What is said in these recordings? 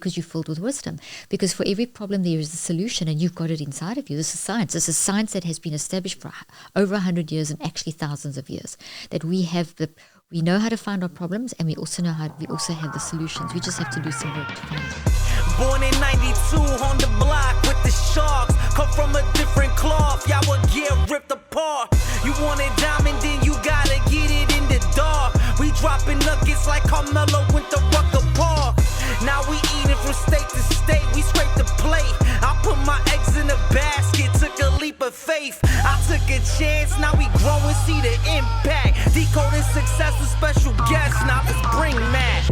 because you're filled with wisdom. Because for every problem there is a solution, and you've got it inside of you. This is science. This is science that has been established for over 100 years and actually thousands of years. That we know how to find our problems, and we also have the solutions. We just have to do some work to find them. Born in 92 on the block with the Sharks. Come from a different cloth, y'all would get ripped apart. You want it diamond, then you gotta get it in the dark. We dropping nuggets like Carmelo went to Rucker Park. Now we eating from state to state, we scrape the plate. I put my eggs in a basket, took a leap of faith. I took a chance, now we grow and see the impact. Decoding success with special guests, now let's bring Matt.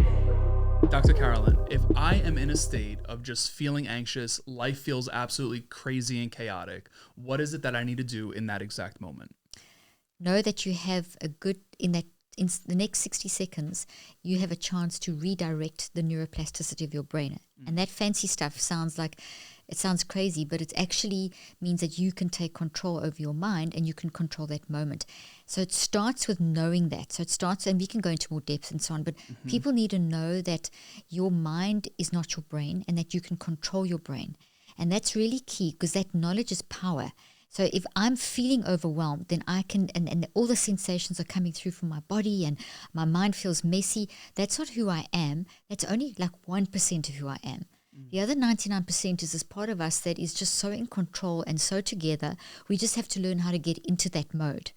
Dr. Carolyn, if I am in a state of just feeling anxious, life feels absolutely crazy and chaotic, what is it that I need to do in that exact moment? Know that you have in the next 60 seconds, you have a chance to redirect the neuroplasticity of your brain. And that fancy stuff sounds crazy, but it actually means that you can take control over your mind and you can control that moment. So it starts with knowing that. And we can go into more depth and so on, but people need to know that your mind is not your brain and that you can control your brain. And that's really key, because that knowledge is power. So if I'm feeling overwhelmed, then I can, and all the sensations are coming through from my body and my mind feels messy, that's not who I am. That's only like 1% of who I am. The other 99% is this part of us that is just so in control and so together. We just have to learn how to get into that mode.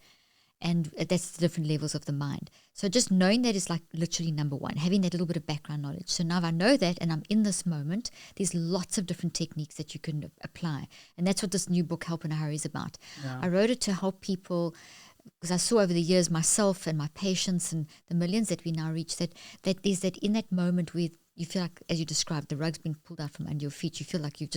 And that's the different levels of the mind. So just knowing that is like literally number one, having that little bit of background knowledge. So now if I know that and I'm in this moment, there's lots of different techniques that you can apply. And that's what this new book, Help in a Hurry, is about. Yeah. I wrote it to help people, because I saw over the years myself and my patients and the millions that we now reach, that there's that in that moment where you feel like, as you described, the rug's been pulled out from under your feet. You feel like you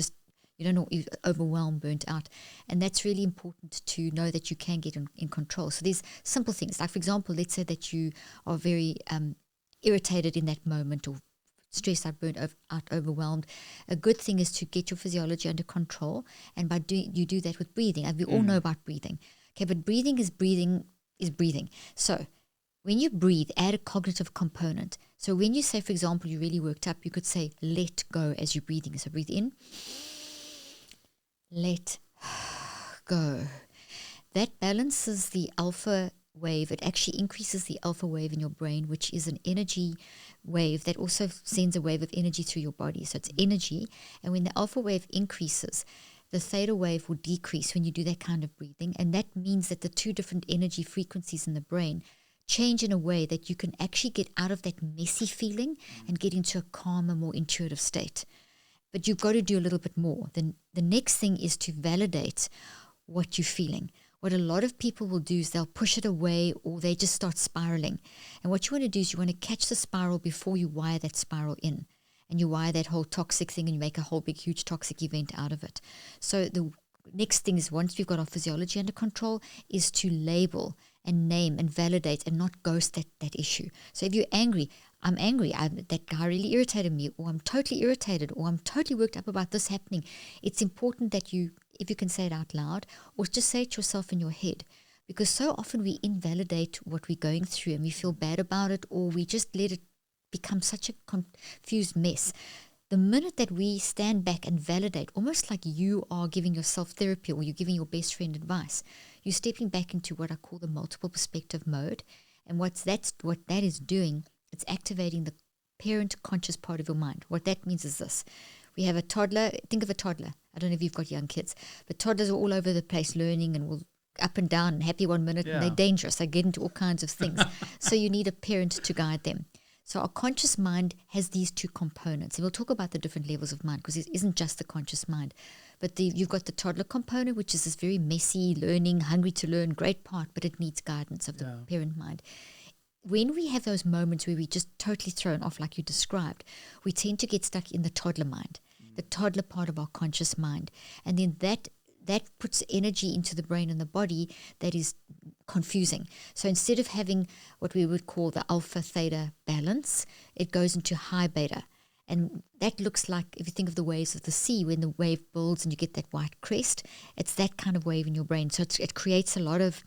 don't know, you're overwhelmed, burnt out. And that's really important to know that you can get in control. So there's simple things. Like, for example, let's say that you are very irritated in that moment, or stressed out, burnt out, overwhelmed. A good thing is to get your physiology under control. And you do that with breathing. And we all know about breathing. Okay, but breathing is breathing. So when you breathe, add a cognitive component. So when you say, for example, you're really worked up, you could say, let go as you're breathing. So breathe in. Let go. That balances the alpha wave. It actually increases the alpha wave in your brain, which is an energy wave that also sends a wave of energy through your body. So it's energy. And when the alpha wave increases, the theta wave will decrease when you do that kind of breathing. And that means that the two different energy frequencies in the brain change in a way that you can actually get out of that messy feeling and get into a calmer, more intuitive state. But you've got to do a little bit more. Then the next thing is to validate what you're feeling. What a lot of people will do is they'll push it away, or they just start spiraling. And what you want to do is you want to catch the spiral before you wire that spiral in. And you wire that whole toxic thing and you make a whole big, huge toxic event out of it. So the next thing is, once we've got our physiology under control, is to label and name and validate and not ghost that issue. So if you're angry, I'm angry, that guy really irritated me, or I'm totally irritated, or I'm totally worked up about this happening. It's important that you, if you can say it out loud, or just say it to yourself in your head. Because so often we invalidate what we're going through and we feel bad about it, or we just let it become such a confused mess. The minute that we stand back and validate, almost like you are giving yourself therapy or you're giving your best friend advice, you're stepping back into what I call the multiple perspective mode. And what that is doing, it's activating the parent conscious part of your mind. What that means is this. We have a toddler. Think of a toddler. I don't know if you've got young kids, but toddlers are all over the place learning and will up and down and happy one minute, and they're dangerous. They get into all kinds of things. So you need a parent to guide them. So our conscious mind has these two components. And we'll talk about the different levels of mind, because it isn't just the conscious mind. But you've got the toddler component, which is this very messy, learning, hungry to learn, great part, but it needs guidance of the parent mind. When we have those moments where we're just totally thrown off, like you described, we tend to get stuck in the toddler mind, the toddler part of our conscious mind. And then that puts energy into the brain and the body that is confusing. So instead of having what we would call the alpha theta balance, it goes into high beta. And that looks like, if you think of the waves of the sea, when the wave builds and you get that white crest, it's that kind of wave in your brain. So it creates a lot of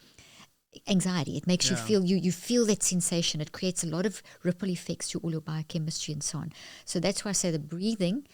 anxiety. It makes you Yeah. feel, you feel that sensation. It creates a lot of ripple effects through all your biochemistry and so on. So that's why I say the breathing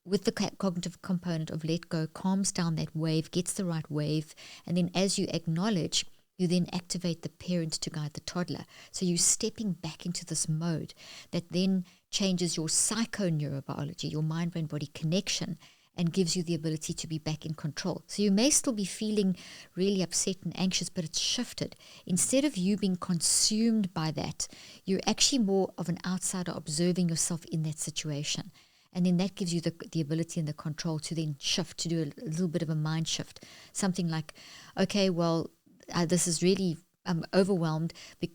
with the cognitive component of let go calms down that wave, gets the right wave, and then as you acknowledge, you then activate the parent to guide the toddler. So you're stepping back into this mode that then changes your psychoneurobiology, your mind-brain-body connection, and gives you the ability to be back in control. So you may still be feeling really upset and anxious, but it's shifted. Instead of you being consumed by that, you're actually more of an outsider observing yourself in that situation. And then that gives you the ability and the control to then shift, to do a little bit of a mind shift. Something like, okay, well, this is really, I'm overwhelmed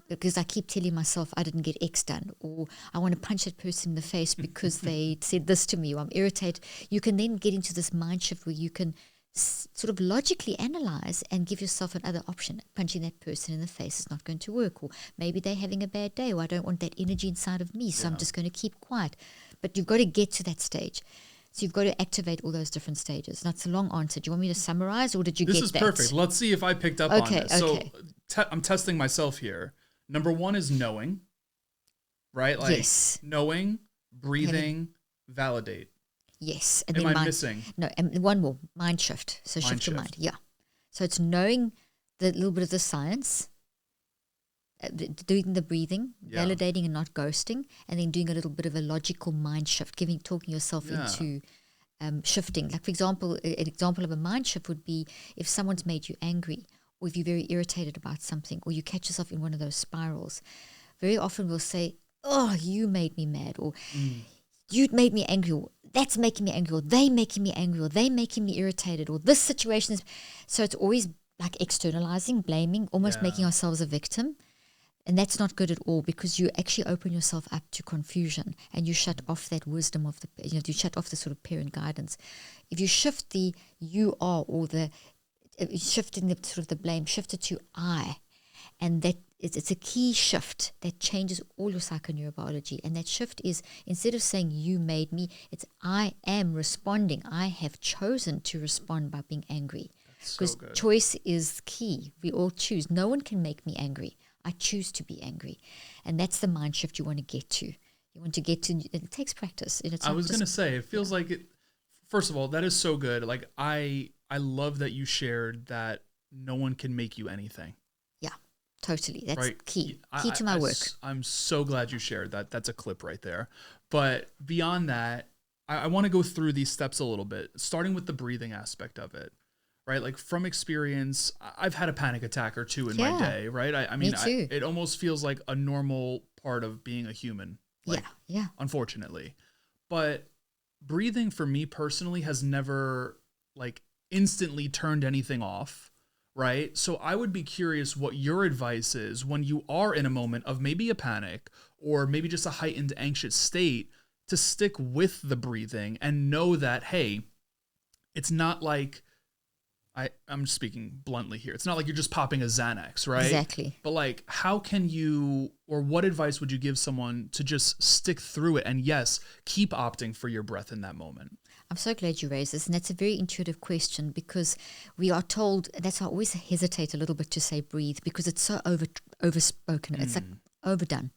because I keep telling myself I didn't get X done, or I want to punch that person in the face because they said this to me, or I'm irritated. You can then get into this mind shift where you can sort of logically analyze and give yourself another option. Punching that person in the face is not going to work, or maybe they're having a bad day, or I don't want that energy inside of me, so I'm just going to keep quiet. But you've got to get to that stage. So you've got to activate all those different stages. Now, it's a long answer. Do you want me to summarize, or did you get that? This is perfect. Let's see if I picked up on it. So I'm testing myself here. Number one is knowing, right? Like yes. Knowing, breathing, validate. Yes. And Am then I missing? No, and one more, mind shift. So shift your mind. Yeah. So it's knowing the little bit of the science, doing the breathing, validating and not ghosting, and then doing a little bit of a logical mind shift, talking yourself into shifting. Like, for example, an example of a mind shift would be if someone's made you angry, or if you're very irritated about something, or you catch yourself in one of those spirals. Very often we'll say, oh, you made me mad, or you made me angry, or that's making me angry, or they making me angry, or they making me irritated, or this situation is... So it's always like externalizing, blaming, almost making ourselves a victim. And that's not good at all, because you actually open yourself up to confusion, and you shut off that wisdom of you shut off the sort of parent guidance. If you shift the you are, or shifting the sort of the blame, shift it to I, and that it's a key shift that changes all your psychoneurobiology. And that shift is, instead of saying you made me, it's I am responding. I have chosen to respond by being angry. Because choice is key. We all choose. No one can make me angry. I choose to be angry. And that's the mind shift you want to get to. You want to get to, it takes practice. I was going to say, it feels like it, first of all, that is so good. Like, I love that you shared that no one can make you anything. Yeah, totally. That's key to my work. I'm so glad you shared that. That's a clip right there. But beyond that, I want to go through these steps a little bit, starting with the breathing aspect of it. Right, like from experience, I've had a panic attack or two in my day. Right, I mean, it almost feels like a normal part of being a human. Like, unfortunately, but breathing for me personally has never like instantly turned anything off. Right, so I would be curious what your advice is when you are in a moment of maybe a panic or maybe just a heightened anxious state, to stick with the breathing and know that, hey, it's not like, I'm speaking bluntly here, it's not like you're just popping a Xanax, right? Exactly. But like, how can you, or what advice would you give someone to just stick through it and yes, keep opting for your breath in that moment? I'm so glad you raised this, and that's a very intuitive question, because we are told, that's why I always hesitate a little bit to say breathe, because it's so overspoken. It's like overdone.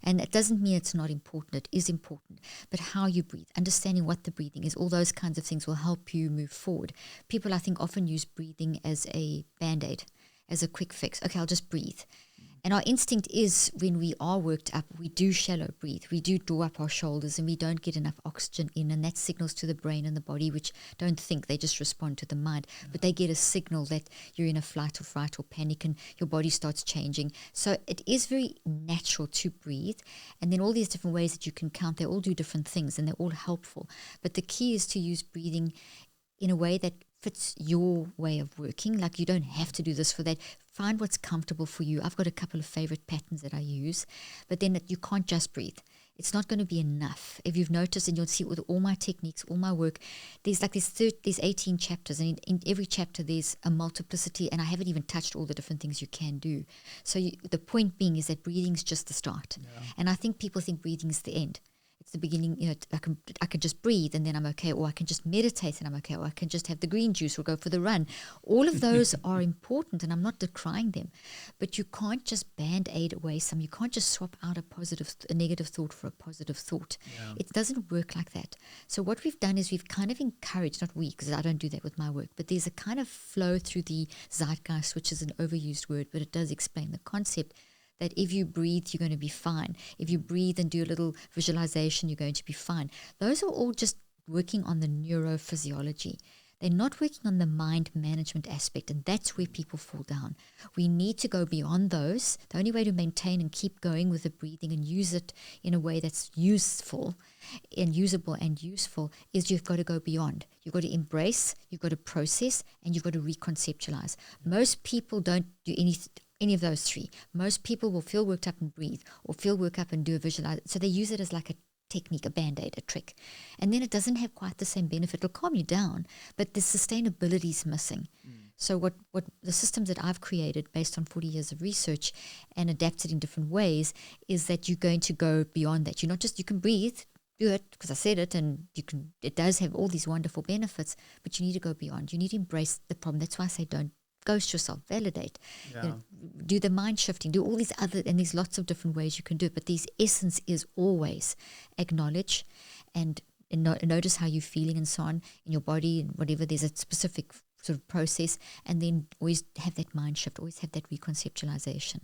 And it doesn't mean it's not important. It is important. But how you breathe, understanding what the breathing is, all those kinds of things will help you move forward. People, I think, often use breathing as a Band-Aid, as a quick fix. Okay, I'll just breathe. And our instinct is, when we are worked up, we do shallow breathe. We do draw up our shoulders, and we don't get enough oxygen in. And that signals to the brain and the body, which don't think, they just respond to the mind. But they get a signal that you're in a flight or fright or panic, and your body starts changing. So it is very natural to breathe. And then all these different ways that you can count, they all do different things, and they're all helpful. But the key is to use breathing in a way that fits your way of working. Like, you don't have to do this for that. Find what's comfortable for you. I've got a couple of favorite patterns that I use, but then you can't just breathe. It's not going to be enough. If you've noticed, and you'll see with all my techniques, all my work, there's 18 chapters, and in every chapter there's a multiplicity, and I haven't even touched all the different things you can do. So the point being is that breathing is just the start. And I think people think breathing is the end. It's the beginning, I can just breathe and then I'm okay, or I can just meditate and I'm okay, or I can just have the green juice or go for the run. All of those are important, and I'm not decrying them, but you can't just band-aid away some. You can't just swap out a negative thought for a positive thought. Yeah. It doesn't work like that. So what we've done is we've kind of encouraged, not we, because I don't do that with my work, but there's a kind of flow through the zeitgeist, which is an overused word, but it does explain the concept that if you breathe, you're going to be fine. If you breathe and do a little visualization, you're going to be fine. Those are all just working on the neurophysiology. They're not working on the mind management aspect, and that's where people fall down. We need to go beyond those. The only way to maintain and keep going with the breathing and use it in a way that's useful and usable and useful is you've got to go beyond. You've got to embrace, you've got to process, and you've got to reconceptualize. Most people don't do any of those three. Most people will feel worked up and breathe, or feel worked up and do a visualize. So they use it as like a technique, a band-aid, a trick. And then it doesn't have quite the same benefit. It'll calm you down, but the sustainability is missing. So what the systems that I've created based on 40 years of research and adapted in different ways is that you're going to go beyond that. You're not just, you can breathe, do it because I said it, and it does have all these wonderful benefits, but you need to go beyond. You need to embrace the problem. That's why I say don't ghost yourself, validate, do the mind shifting, do all these other, and there's lots of different ways you can do it, but the essence is always acknowledge and notice how you're feeling and so on in your body and whatever. There's a specific sort of process, and then always have that mind shift, always have that reconceptualization.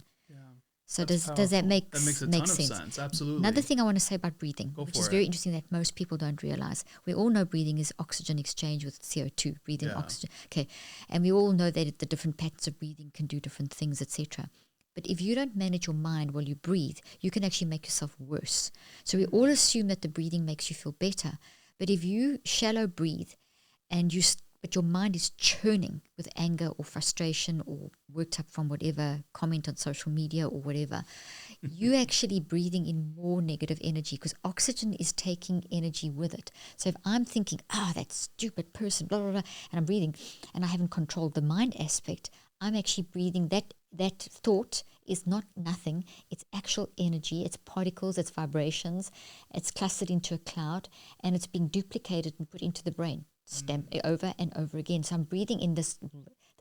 So does that make makes a make ton sense? of sense? Absolutely. Another thing I want to say about breathing, which is very interesting that most people don't realize. We all know breathing is oxygen exchange with CO2, breathing oxygen. Okay, and we all know that the different patterns of breathing can do different things, etc. But if you don't manage your mind while you breathe, you can actually make yourself worse. So we all assume that the breathing makes you feel better. But if you shallow breathe and but your mind is churning with anger or frustration or worked up from whatever comment on social media or whatever, you're actually breathing in more negative energy because oxygen is taking energy with it. So if I'm thinking, that stupid person, blah, blah, blah, and I'm breathing and I haven't controlled the mind aspect, I'm actually breathing that thought is not nothing. It's actual energy. It's particles. It's vibrations. It's clustered into a cloud, and it's being duplicated and put into the brain, stamped over and over again. So I'm breathing in this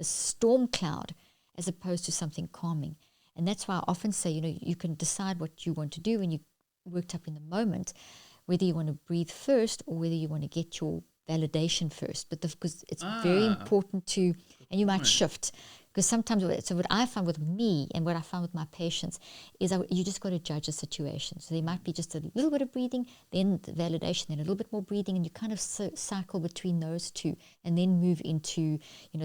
storm cloud as opposed to something calming. And that's why I often say, you can decide what you want to do when you worked up in the moment, whether you want to breathe first or whether you want to get your validation first. But because it's very important to, and you might shift. Because sometimes, so what I find with me and what I find with my patients is you just got to judge the situation. So there might be just a little bit of breathing, then the validation, then a little bit more breathing, and you kind of cycle between those two, and then move into,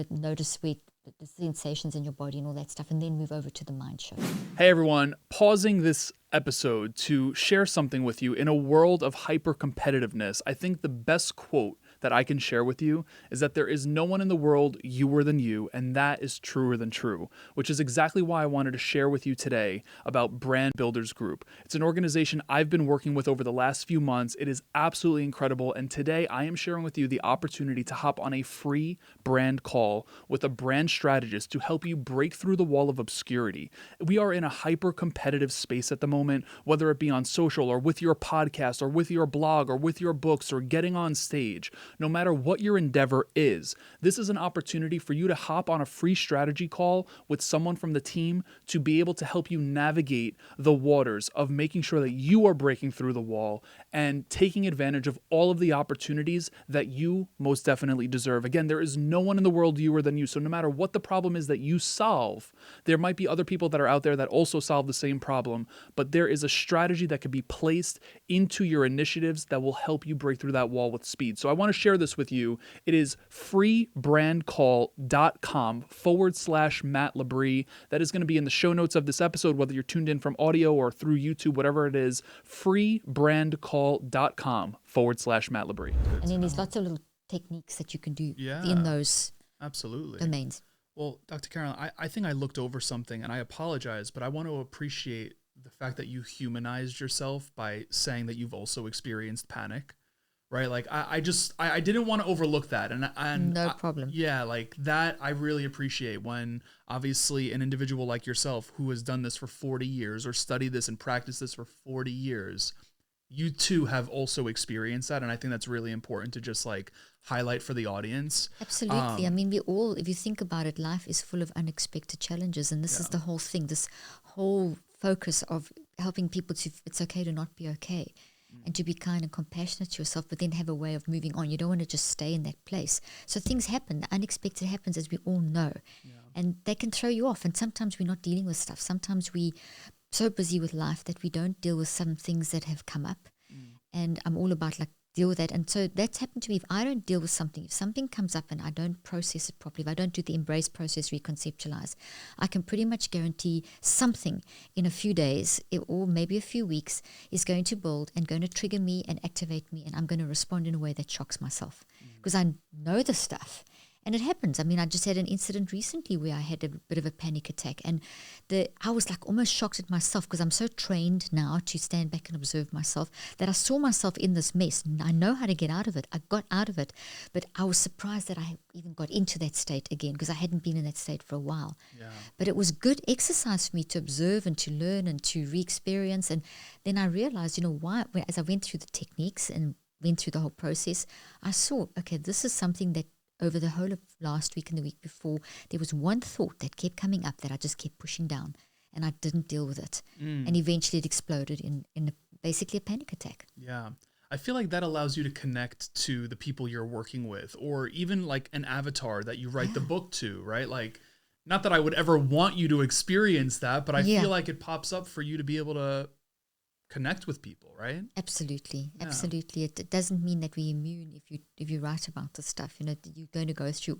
notice where the sensations in your body and all that stuff, and then move over to the mind shift. Hey everyone, pausing this episode to share something with you. In a world of hyper competitiveness, I think the best quote that I can share with you is that there is no one in the world youer than you, and that is truer than true, which is exactly why I wanted to share with you today about Brand Builders Group. It's an organization I've been working with over the last few months. It is absolutely incredible, and today I am sharing with you the opportunity to hop on a free brand call with a brand strategist to help you break through the wall of obscurity. We are in a hyper competitive space at the moment, whether it be on social or with your podcast or with your blog or with your books or getting on stage. No matter what your endeavor is, this is an opportunity for you to hop on a free strategy call with someone from the team to be able to help you navigate the waters of making sure that you are breaking through the wall and taking advantage of all of the opportunities that you most definitely deserve. Again, there is no one in the world youer than you. So no matter what the problem is that you solve, there might be other people that are out there that also solve the same problem, but there is a strategy that can be placed into your initiatives that will help you break through that wall with speed. So I want to share this with you. It is freebrandcall.com/Matt Labrie. That is going to be in the show notes of this episode, whether you're tuned in from audio or through YouTube, whatever it is, freebrandcall.com/Matt Labrie. And then there's lots of little techniques that you can do in those domains. Well, Dr. Carolyn, I think I looked over something, and I apologize, but I want to appreciate the fact that you humanized yourself by saying that you've also experienced panic. Right. Like I didn't want to overlook that. And no problem. Like that. I really appreciate when obviously an individual like yourself who has done this for 40 years or studied this and practiced this for 40 years you too have also experienced that. And I think that's really important to just like highlight for the audience. Absolutely. I mean, we all, if you think about it, life is full of unexpected challenges. And this is the whole thing, this whole focus of helping people to, it's okay to not be okay. And to be kind and compassionate to yourself, but then have a way of moving on. You don't want to just stay in that place. So things happen. The unexpected happens, as we all know. And they can throw you off. And sometimes we're not dealing with stuff. Sometimes we so busy with life that we don't deal with some things that have come up. And I'm all about like deal with that. And so that's happened to me. If I don't deal with something, if something comes up and I don't process it properly, if I don't do the embrace, process, reconceptualize, I can pretty much guarantee something in a few days or maybe a few weeks is going to build and going to trigger me and activate me, and I'm going to respond in a way that shocks myself because I know the stuff. And it happens. I mean, I just had an incident recently where I had a bit of a panic attack, and I was like almost shocked at myself because I'm so trained now to stand back and observe myself that I saw myself in this mess. I know how to get out of it. I got out of it, but I was surprised that I even got into that state again because I hadn't been in that state for a while. But it was good exercise for me to observe and to learn and to re-experience. And then I realized, why, as I went through the techniques and went through the whole process, I saw, okay, this is something that over the whole of last week and the week before, there was one thought that kept coming up that I just kept pushing down, and I didn't deal with it. And eventually it exploded in basically a panic attack. Yeah. I feel like that allows you to connect to the people you're working with, or even like an avatar that you write the book to, right? Like, not that I would ever want you to experience that, but I feel like it pops up for you to be able to connect with people, right? Absolutely. It doesn't mean that we're immune if you write about this stuff. You're going to go through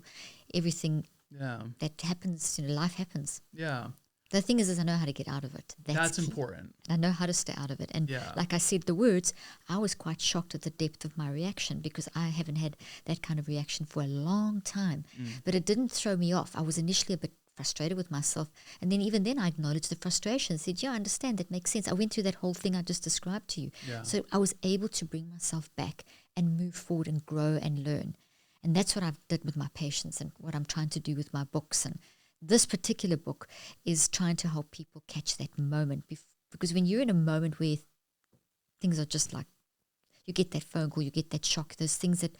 everything that happens. Life happens. Yeah. The thing is I know how to get out of it. That's important. I know how to stay out of it. And like I said, the words, I was quite shocked at the depth of my reaction because I haven't had that kind of reaction for a long time. But it didn't throw me off. I was initially a bit frustrated with myself, and then even then I acknowledged the frustration, said, I understand, that makes sense. I went through that whole thing I just described to you. So I was able to bring myself back and move forward and grow and learn. And that's what I've did with my patients and what I'm trying to do with my books. And this particular book is trying to help people catch that moment, because when you're in a moment where things are just like, you get that phone call, you get that shock, those things that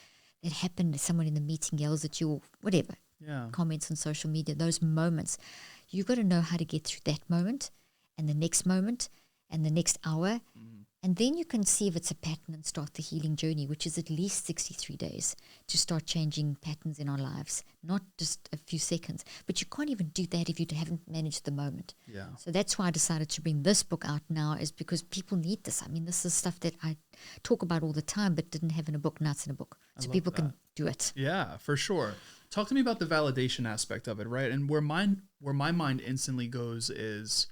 happen, someone in the meeting yells at you or whatever, comments on social media, those moments, you've got to know how to get through that moment and the next moment and the next hour. And then you can see if it's a pattern and start the healing journey, which is at least 63 days to start changing patterns in our lives, not just a few seconds. But you can't even do that if you haven't managed the moment. So that's why I decided to bring this book out now, is because people need this. I mean, this is stuff that I talk about all the time but didn't have in a book. Now it's in a book. So people can do it. Yeah, for sure. Talk to me about the validation aspect of it, right? And where my mind instantly goes is,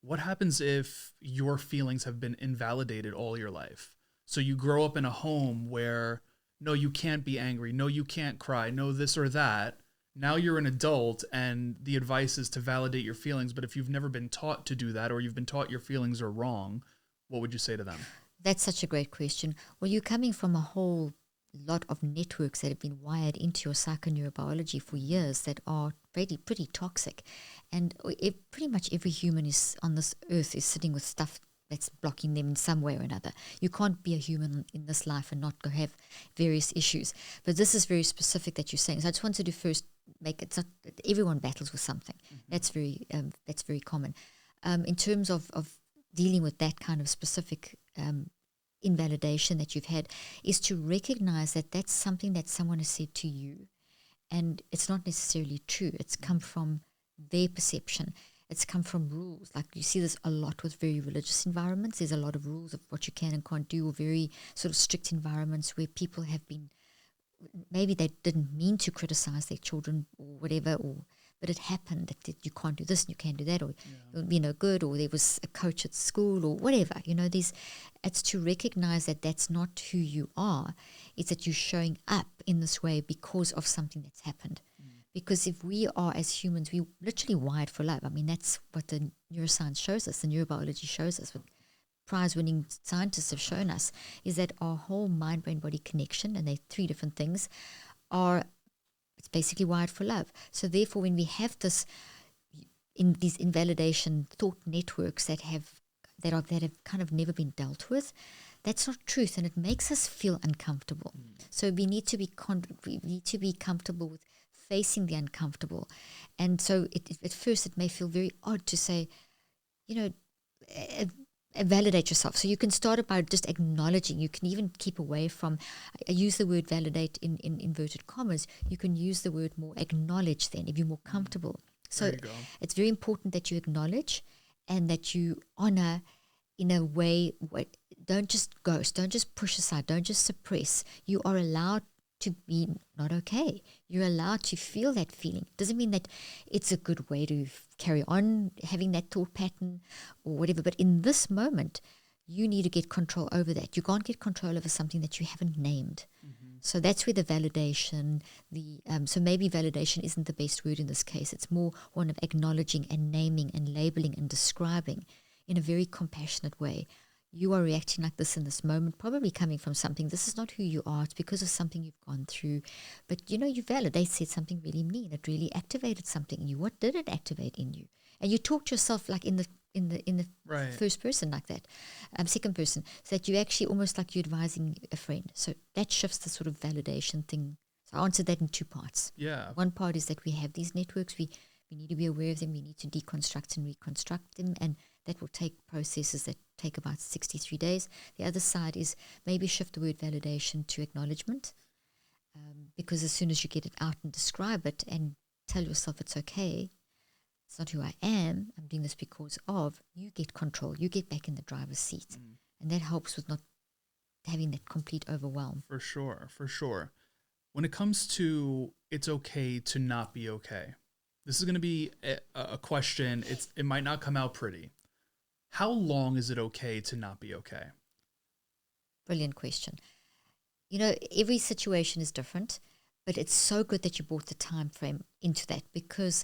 what happens if your feelings have been invalidated all your life? So you grow up in a home where, no, you can't be angry. No, you can't cry. No, this or that. Now you're an adult and the advice is to validate your feelings. But if you've never been taught to do that, or you've been taught your feelings are wrong, what would you say to them? That's such a great question. Well, you're coming from a whole lot of networks that have been wired into your psychoneurobiology for years that are pretty toxic. And pretty much every human is on this earth is sitting with stuff that's blocking them in some way or another. You can't be a human in this life and not go have various issues. But this is very specific that you're saying. So I just wanted to first make it so that everyone battles with something. That's very common. In terms of dealing with that kind of specific invalidation that you've had, is to recognize that that's something that someone has said to you, and it's not necessarily true. It's come from their perception. It's come from rules. Like you see this a lot with very religious environments. There's a lot of rules of what you can and can't do, or very sort of strict environments where people have been, maybe they didn't mean to criticize their children or whatever, but it happened that you can't do this and you can't do that, or you'll be no good, or there was a coach at school or whatever. It's to recognize that that's not who you are. It's that you're showing up in this way because of something that's happened. Because if we are, as humans, we're literally wired for love. I mean, that's what the neuroscience shows us, the neurobiology shows us, what prize-winning scientists have shown us, is that our whole mind-brain-body connection, and they're three different things, it's basically wired for love. So therefore, when we have these invalidation thought networks that have kind of never been dealt with, That's not truth, and it makes us feel uncomfortable. So we need to be comfortable with facing the uncomfortable. And so at first it may feel very odd to say, you know, validate yourself. So you can start it by just acknowledging. You can even keep away from, I use the word validate in inverted commas. You can use the word more acknowledge then if you're more comfortable. So it's very important that you acknowledge and that you honor in a way. Don't just ghost, don't just push aside, don't just suppress. You are allowed to be not okay. You're allowed to feel that feeling. Doesn't mean that it's a good way to carry on having that thought pattern or whatever, but in this moment, you need to get control over that. You can't get control over something that you haven't named. So that's where the validation, so maybe validation isn't the best word in this case. It's more one of acknowledging and naming and labeling and describing in a very compassionate way. You are reacting like this in this moment, probably coming from something. This is not who you are. It's because of something you've gone through. But, you know, you validate, said something really mean. It really activated something in you. What did it activate in you? And you talk to yourself like in the right. first person like that, second person, so that you actually almost like you're advising a friend. So that shifts the sort of validation thing. So I answered that in two parts. Yeah. One part is that we have these networks. We need to be aware of them. We need to deconstruct and reconstruct them. And that will take processes that take about 63 days. The other side is maybe shift the word validation to acknowledgement, because as soon as you get it out and describe it and tell yourself it's okay, it's not who I am, I'm doing this because of, you get control, you get back in the driver's seat. And that helps with not having that complete overwhelm. For sure. When it comes to it's okay to not be okay, this is going to be a question. It might not come out pretty. How long is it okay to not be okay? Brilliant question. You know, every situation is different, but it's so good that you brought the time frame into that, because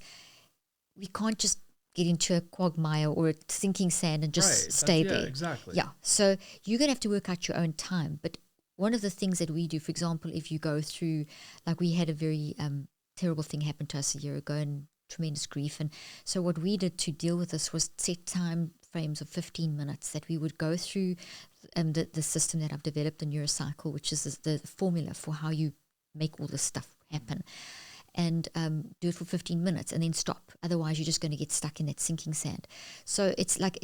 we can't just get into a quagmire or a sinking sand and just stay there. Yeah, exactly. Yeah. So you're going to have to work out your own time. But one of the things that we do, for example, if you go through, like we had a very terrible thing happen to us a year ago and tremendous grief. And so what we did to deal with this was set time frames of 15 minutes that we would go through the system that I've developed, the neurocycle, which is the formula for how you make all this stuff happen. And do it for 15 minutes and then stop. Otherwise, you're just going to get stuck in that sinking sand. So it's like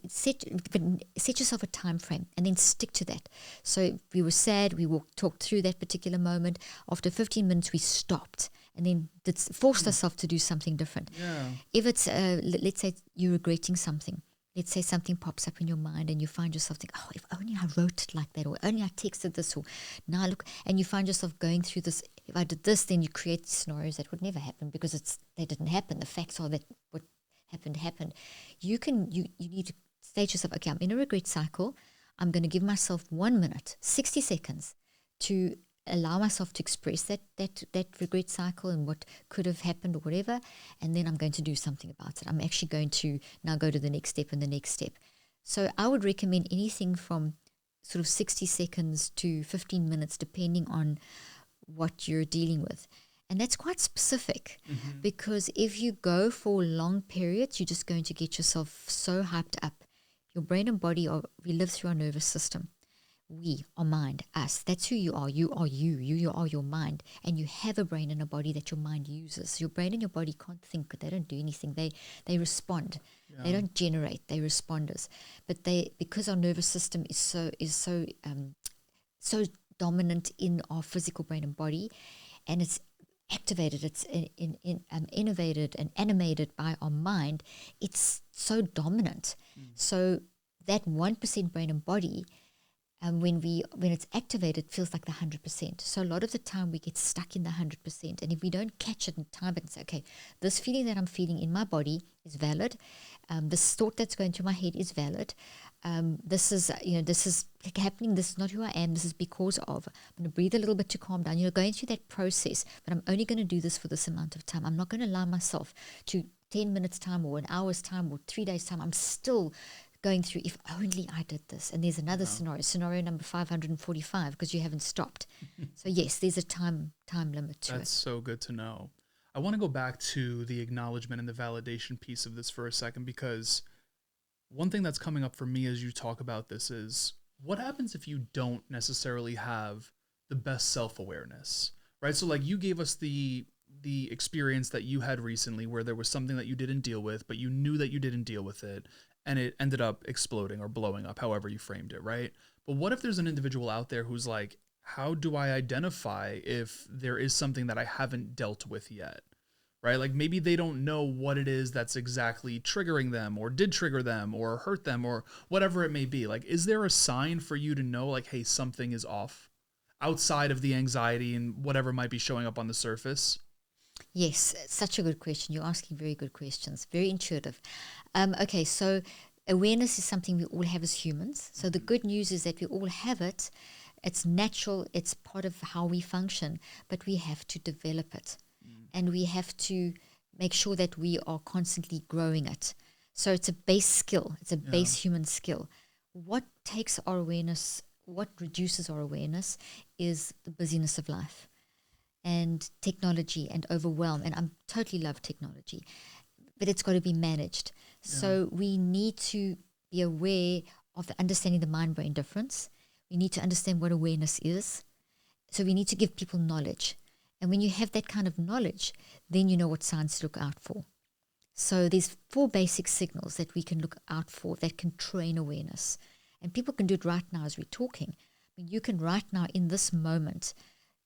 set yourself a time frame and then stick to that. So if we were sad, we talked through that particular moment. After 15 minutes, we stopped and then forced ourselves to do something different. Yeah. If it's, let's say you're regretting something. Let's say something pops up in your mind and you find yourself thinking, oh, if only I wrote it like that, or only I texted this, or now look, and you find yourself going through this. If I did this, then you create scenarios that would never happen because they didn't happen. The facts are that what happened. You need to say to yourself, okay, I'm in a regret cycle. I'm going to give myself 1 minute, 60 seconds to allow myself to express that regret cycle and what could have happened or whatever, and then I'm going to do something about it. I'm actually going to now go to the next step and the next step. So I would recommend anything from sort of 60 seconds to 15 minutes, depending on what you're dealing with. And that's quite specific, because if you go for long periods, you're just going to get yourself so hyped up. Your brain and body we live through our nervous system. We are mind, us. That's who you are. You are you. You are your mind. And you have a brain and a body that your mind uses. Your brain and your body can't think. They don't do anything. They respond. Yeah. They don't generate. They responders. But because our nervous system is so dominant in our physical brain and body, and it's activated, it's innovated and animated by our mind, it's so dominant. So that 1% brain and body, when it's activated, it feels like the 100%. So a lot of the time we get stuck in the 100%, and if we don't catch it in time and say, okay, this feeling that I'm feeling in my body is valid, this thought that's going through my head is valid, this is happening, this is not who I am, this is because of, I'm going to breathe a little bit to calm down, going through that process, but I'm only going to do this for this amount of time. I'm not going to allow myself to 10 minutes time or an hour's time or 3 days time. I'm still going through, if only I did this. And there's another scenario number 545, because you haven't stopped. So yes, there's a time limit to it. That's so good to know. I want to go back to the acknowledgement and the validation piece of this for a second, because one thing that's coming up for me as you talk about this is what happens if you don't necessarily have the best self-awareness, right? So like you gave us the experience that you had recently where there was something that you didn't deal with, but you knew that you didn't deal with it and it ended up exploding or blowing up, however you framed it, right? But what if there's an individual out there who's like, how do I identify if there is something that I haven't dealt with yet? Right? Like maybe they don't know what it is that's exactly triggering them or did trigger them or hurt them or whatever it may be. Like, is there a sign for you to know, like, hey, something is off outside of the anxiety and whatever might be showing up on the surface? Yes, such a good question. You're asking very good questions, very intuitive. Okay, so awareness is something we all have as humans. So the good news is that we all have it. It's natural, it's part of how we function, but we have to develop it. And we have to make sure that we are constantly growing it. So it's a base skill. It's a base human skill. What takes our awareness, what reduces our awareness is the busyness of life and technology and overwhelm. And I totally love technology, but it's got to be managed. So we need to be aware of understanding the mind-brain difference. We need to understand what awareness is. So we need to give people knowledge. And when you have that kind of knowledge, then you know what signs to look out for. So there's 4 basic signals that we can look out for that can train awareness. And people can do it right now as we're talking. I mean, you can right now in this moment,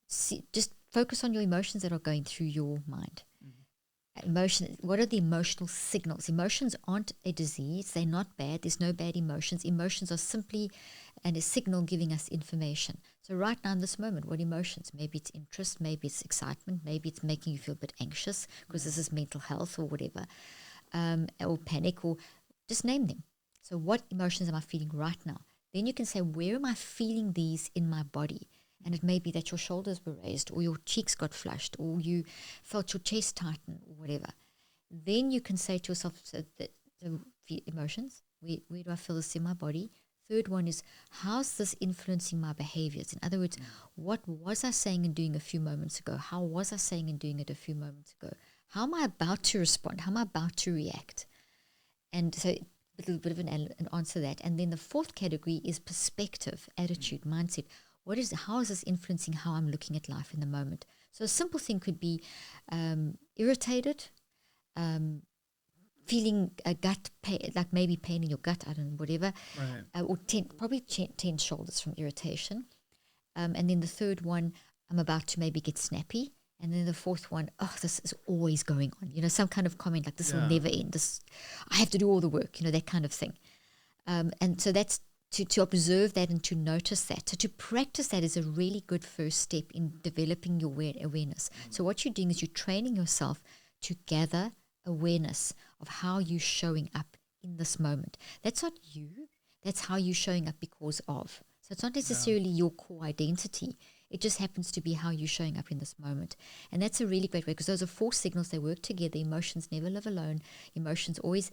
just focus on your emotions that are going through your mind. Emotion, what are the emotional signals? Emotions aren't a disease. They're not bad. There's no bad emotions. Emotions are simply a signal giving us information. So right now in this moment, what emotions? Maybe it's interest, maybe it's excitement, maybe it's making you feel a bit anxious because this is mental health or whatever, or panic, or just name them. So what emotions am I feeling right now? Then you can say, where am I feeling these in my body? And it may be that your shoulders were raised or your cheeks got flushed or you felt your chest tighten or whatever. Then you can say to yourself, so the emotions, where do I feel this in my body? Third one is, how's this influencing my behaviors? In other words, what was I saying and doing a few moments ago? How was I saying and doing it a few moments ago? How am I about to respond? How am I about to react? And so a little bit of an answer to that. And then the 4th category is perspective, attitude, mindset. How is this influencing how I'm looking at life in the moment? So a simple thing could be irritated, feeling a gut pain, like maybe pain in your gut, I don't know, whatever, Right. or probably tense shoulders from irritation. And then the 3rd one, I'm about to maybe get snappy. And then the 4th one, oh, this is always going on. You know, some kind of comment like this will never end. I have to do all the work, you know, that kind of thing. And so that's to observe that and to notice that. So to practice that is a really good first step in developing your awareness. So what you're doing is you're training yourself to gather awareness of how you're showing up in this moment. That's not you. That's how you're showing up because of. So it's not necessarily your core identity. It just happens to be how you're showing up in this moment. And that's a really great way because those are 4 signals. They work together. Emotions never live alone. Emotions always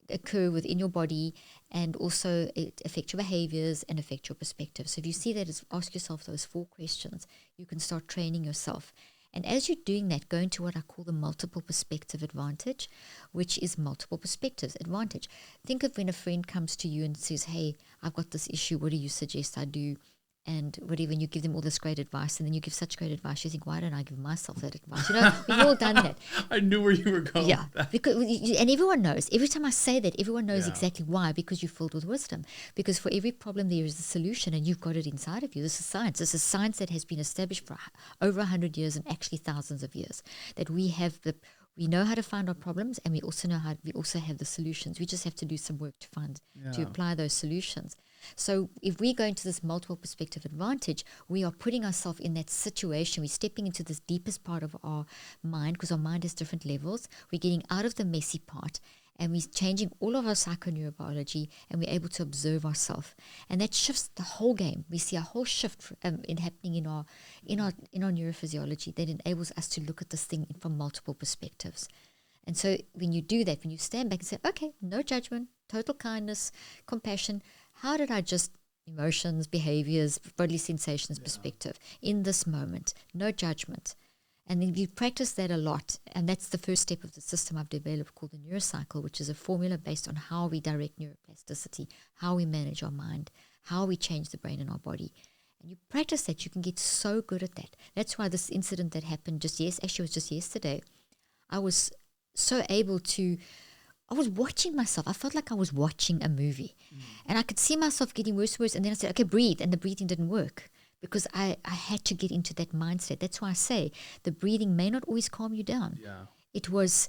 occur within your body, and also it affects your behaviors and affect your perspective. So if you see that, ask yourself those 4 questions. You can start training yourself. And as you're doing that, go into what I call the multiple perspective advantage, which is multiple perspectives advantage. Think of when a friend comes to you and says, hey, I've got this issue. What do you suggest I do? And whatever, and you give them all this great advice, and then you give such great advice, you think, why don't I give myself that advice? You know, we've all done that. I knew where you were going. Yeah, because and everyone knows. Every time I say that, everyone knows exactly why, because you're filled with wisdom. Because for every problem, there is a solution, and you've got it inside of you. This is science. This is science that has been established for over 100 years and actually thousands of years. That we know how to find our problems, and we also have the solutions. We just have to do some work to apply those solutions. So if we go into this multiple perspective advantage, we are putting ourselves in that situation. We're stepping into this deepest part of our mind, because our mind has different levels. We're getting out of the messy part, and we're changing all of our psychoneurobiology, and we're able to observe ourselves. And that shifts the whole game. We see a whole shift happening in our neurophysiology that enables us to look at this thing from multiple perspectives. And so when you do that, when you stand back and say, okay, no judgment, total kindness, compassion, how did I just emotions, behaviors, bodily sensations, perspective in this moment, no judgment. And then you practice that a lot, and that's the first step of the system I've developed called the neurocycle, which is a formula based on how we direct neuroplasticity, how we manage our mind, how we change the brain in our body. And you practice that, you can get so good at that. That's why this incident that happened actually it was just yesterday, I was so able to, I was watching myself. I felt like I was watching a movie. And I could see myself getting worse and worse. And then I said, okay, breathe. And the breathing didn't work because I had to get into that mindset. That's why I say the breathing may not always calm you down. Yeah. It was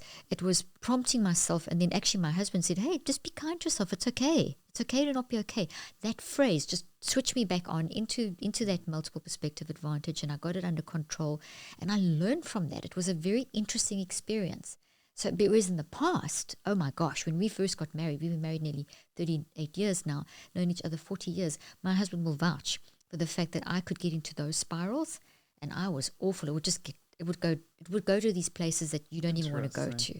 prompting myself. And then actually my husband said, hey, just be kind to yourself. It's okay. It's okay to not be okay. That phrase just switched me back on into that multiple perspective advantage. And I got it under control. And I learned from that. It was a very interesting experience. So whereas in the past, oh my gosh, when we first got married, we've been married nearly 38 years now, known each other 40 years, my husband will vouch for the fact that I could get into those spirals and I was awful. It would go to these places that you don't even want to go to.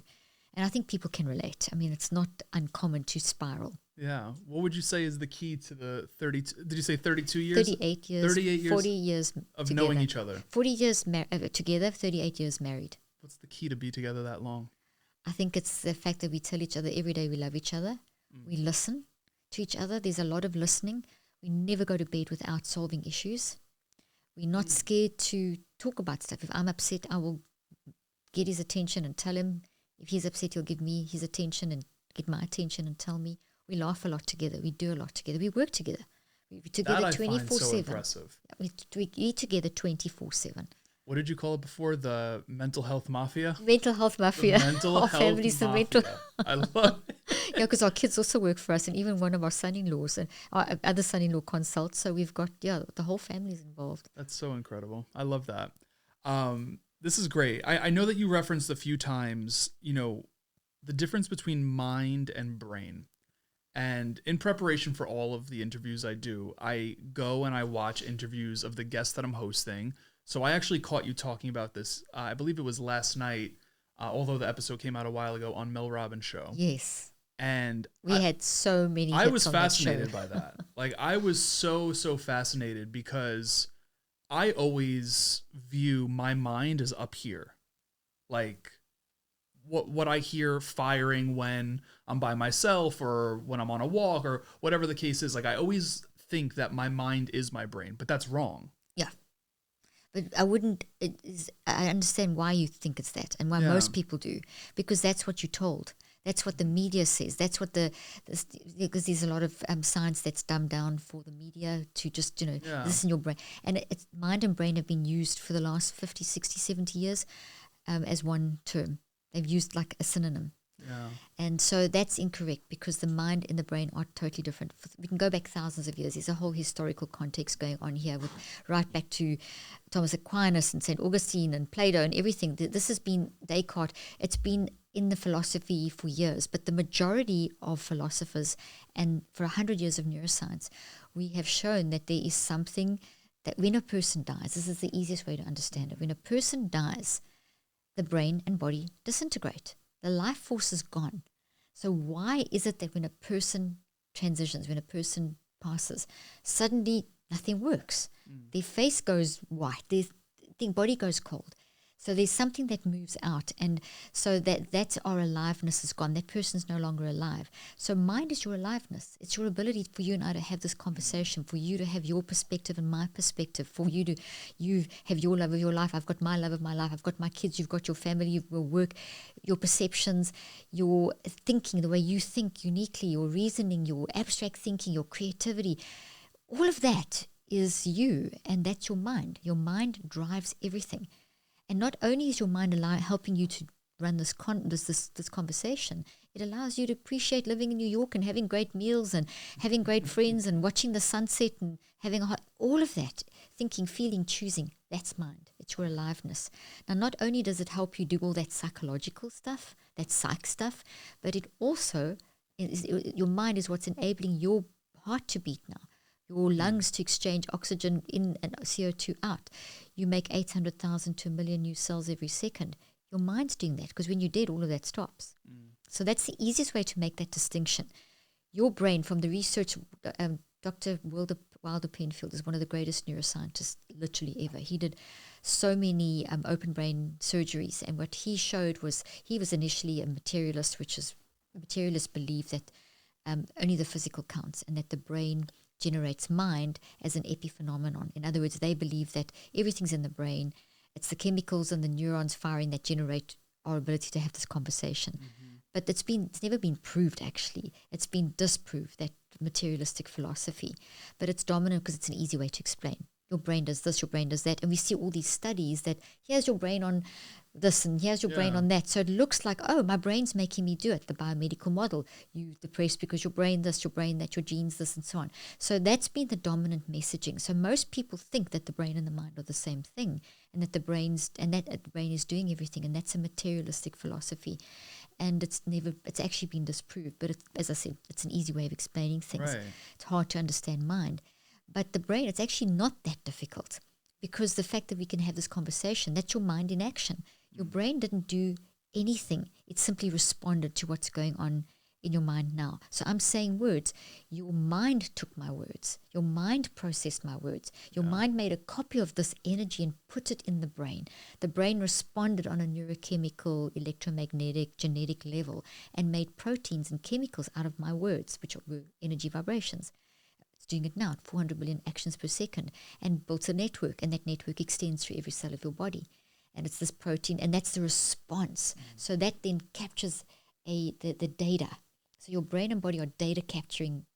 And I think people can relate. I mean, it's not uncommon to spiral. Yeah. What would you say is the key to the 32, did you say 32 years? 38 years. 38 years 40 years of together. knowing each other. 40 years together, 38 years married. What's the key to be together that long? I think it's the fact that we tell each other every day we love each other. We listen to each other. There's a lot of listening. We never go to bed without solving issues. We're not scared to talk about stuff. If I'm upset, I will get his attention and tell him. If he's upset, he'll give me his attention and get my attention and tell me. We laugh a lot together. We do a lot together. We work together. We're together 24/7. That I find so impressive. We eat together 24/7. What did you call it before? The mental health mafia? Mental health mafia. The mental our health family's mafia. the mental. I love it. Yeah, because our kids also work for us, and even one of our son-in-laws and our other son-in-law consults. So we've got the whole family's involved. That's so incredible. I love that. This is great. I know that you referenced a few times, the difference between mind and brain. And in preparation for all of the interviews I do, I go and I watch interviews of the guests that I'm hosting. So I actually caught you talking about this. I believe it was last night, although the episode came out a while ago on Mel Robbins' show. Yes. And we had so many hits I was on fascinated that show. by that. Like, I was so fascinated because I always view my mind as up here. Like, what I hear firing when I'm by myself or when I'm on a walk or whatever the case is. Like, I always think that my mind is my brain, but that's wrong. Yeah. But I understand why you think it's that and why most people do, because that's what you're told. That's what the media says. That's what because there's a lot of science that's dumbed down for the media to just, listen your brain. And it's mind and brain have been used for the last 50, 60, 70 years as one term. They've used like a synonym. Yeah. And so that's incorrect because the mind and the brain are totally different. We can go back thousands of years. There's a whole historical context going on here, right back to Thomas Aquinas and St. Augustine and Plato and everything. This has been Descartes. It's been in the philosophy for years, but the majority of philosophers, and for 100 years of neuroscience, we have shown that there is something that when a person dies, this is the easiest way to understand it. When a person dies, the brain and body disintegrate. The life force is gone. So why is it that when a person transitions, when a person passes, suddenly nothing works? Their face goes white, their body goes cold. So there's something that moves out, and so that's our aliveness is gone. That person's no longer alive. So mind is your aliveness. It's your ability for you and I to have this conversation, for you to have your perspective and my perspective, for you have your love of your life. I've got my love of my life. I've got my kids. You've got your family, your work, your perceptions, your thinking, the way you think uniquely, your reasoning, your abstract thinking, your creativity. All of that is you, and that's your mind. Your mind drives everything. And not only is your mind helping you to run this conversation, it allows you to appreciate living in New York and having great meals and having great friends and watching the sunset and having all of that, thinking, feeling, choosing. That's mind. It's your aliveness. Now, not only does it help you do all that psychological stuff, that psych stuff, but it also, your mind is what's enabling your heart to beat now. Your lungs to exchange oxygen in and CO2 out. You make 800,000 to 1 million new cells every second. Your mind's doing that because when you're dead, all of that stops. So that's the easiest way to make that distinction. Your brain, from the research, Dr. Wilder Penfield is one of the greatest neuroscientists literally ever. He did so many open brain surgeries, and what he showed was he was initially a materialist, which is materialists believe that only the physical counts and that the brain generates mind as an epiphenomenon. In other words, they believe that everything's in the brain. It's the chemicals and the neurons firing that generate our ability to have this conversation. But it's never been proved, actually. It's been disproved, that materialistic philosophy. But it's dominant because it's an easy way to explain. Your brain does this, your brain does that. And we see all these studies that here's your brain on this and here's your brain on that. So it looks like, oh, my brain's making me do it, the biomedical model. You depressed because your brain this, your brain that, your genes this, and so on. So that's been the dominant messaging. So most people think that the brain and the mind are the same thing, and that the brain is doing everything, and that's a materialistic philosophy. And it's actually been disproved. But as I said, it's an easy way of explaining things. Right. It's hard to understand mind. But the brain, it's actually not that difficult, because the fact that we can have this conversation, that's your mind in action. Your brain didn't do anything. It simply responded to what's going on in your mind now. So I'm saying words. Your mind took my words. Your mind processed my words. Your mind made a copy of this energy and put it in the brain. The brain responded on a neurochemical, electromagnetic, genetic level and made proteins and chemicals out of my words, which were energy vibrations. Doing it now at 400 billion actions per second, and built a network, and that network extends through every cell of your body. And it's this protein, and that's the response. So that then captures the data. So your brain and body are data capturing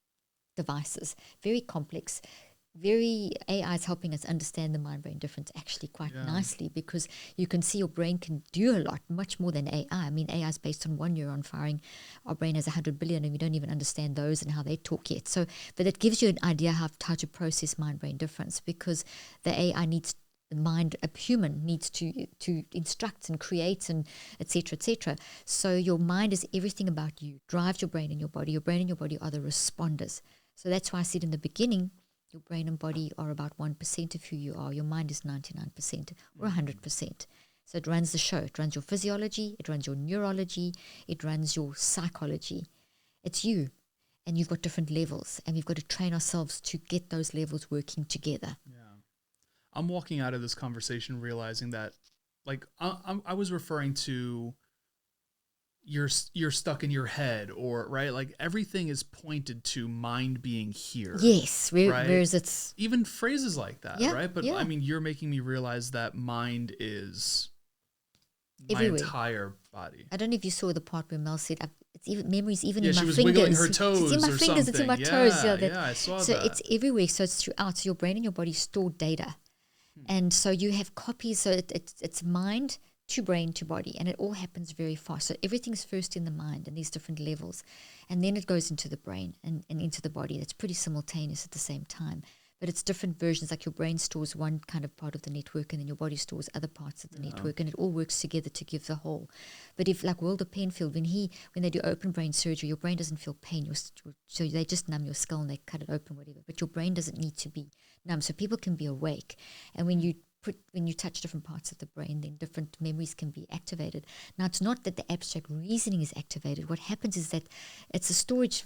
devices, very complex. AI is helping us understand the mind-brain difference actually quite nicely, because you can see your brain can do a lot, much more than AI. I mean, AI is based on one neuron firing. Our brain has 100 billion, and we don't even understand those and how they talk yet. So, but it gives you an idea how to process mind-brain difference, because the AI needs a human needs to instruct and create and etc. etc. So your mind is everything about you, drives your brain and your body. Your brain and your body are the responders. So that's why I said in the beginning, your brain and body are about 1% of who you are. Your mind is 99% or 100%. So it runs the show. It runs your physiology. It runs your neurology. It runs your psychology. It's you. And you've got different levels. And we've got to train ourselves to get those levels working together. Yeah. I'm walking out of this conversation realizing that, like, I was referring to you're stuck in your head, or right, like everything is pointed to mind being here. Yes, right? Whereas it's even phrases like that, yeah, right? But yeah. I mean, you're making me realize that mind is my everywhere. entire body. I don't know if you saw the part where Mel said, "It's even memories, even in my she was fingers. wiggling her toes. It's in my or fingers. something. It's in my toes. Yeah, I saw so that. it's everywhere. So it's throughout. So your brain and your body store data, and so you have copies. So it's mind to brain to body, and it all happens very fast. So everything's first in the mind and these different levels, and then it goes into the brain and into the body. That's pretty simultaneous at the same time, but it's different versions. Like your brain stores one kind of part of the network, and then your body stores other parts of the network, and it all works together to give the whole. But if, like Wilder Penfield, when they do open brain surgery, your brain doesn't feel pain. So they just numb your skull and they cut it open, whatever. But your brain doesn't need to be numb, so people can be awake. And when you touch different parts of the brain, then different memories can be activated. Now, it's not that the abstract reasoning is activated. What happens is that it's a storage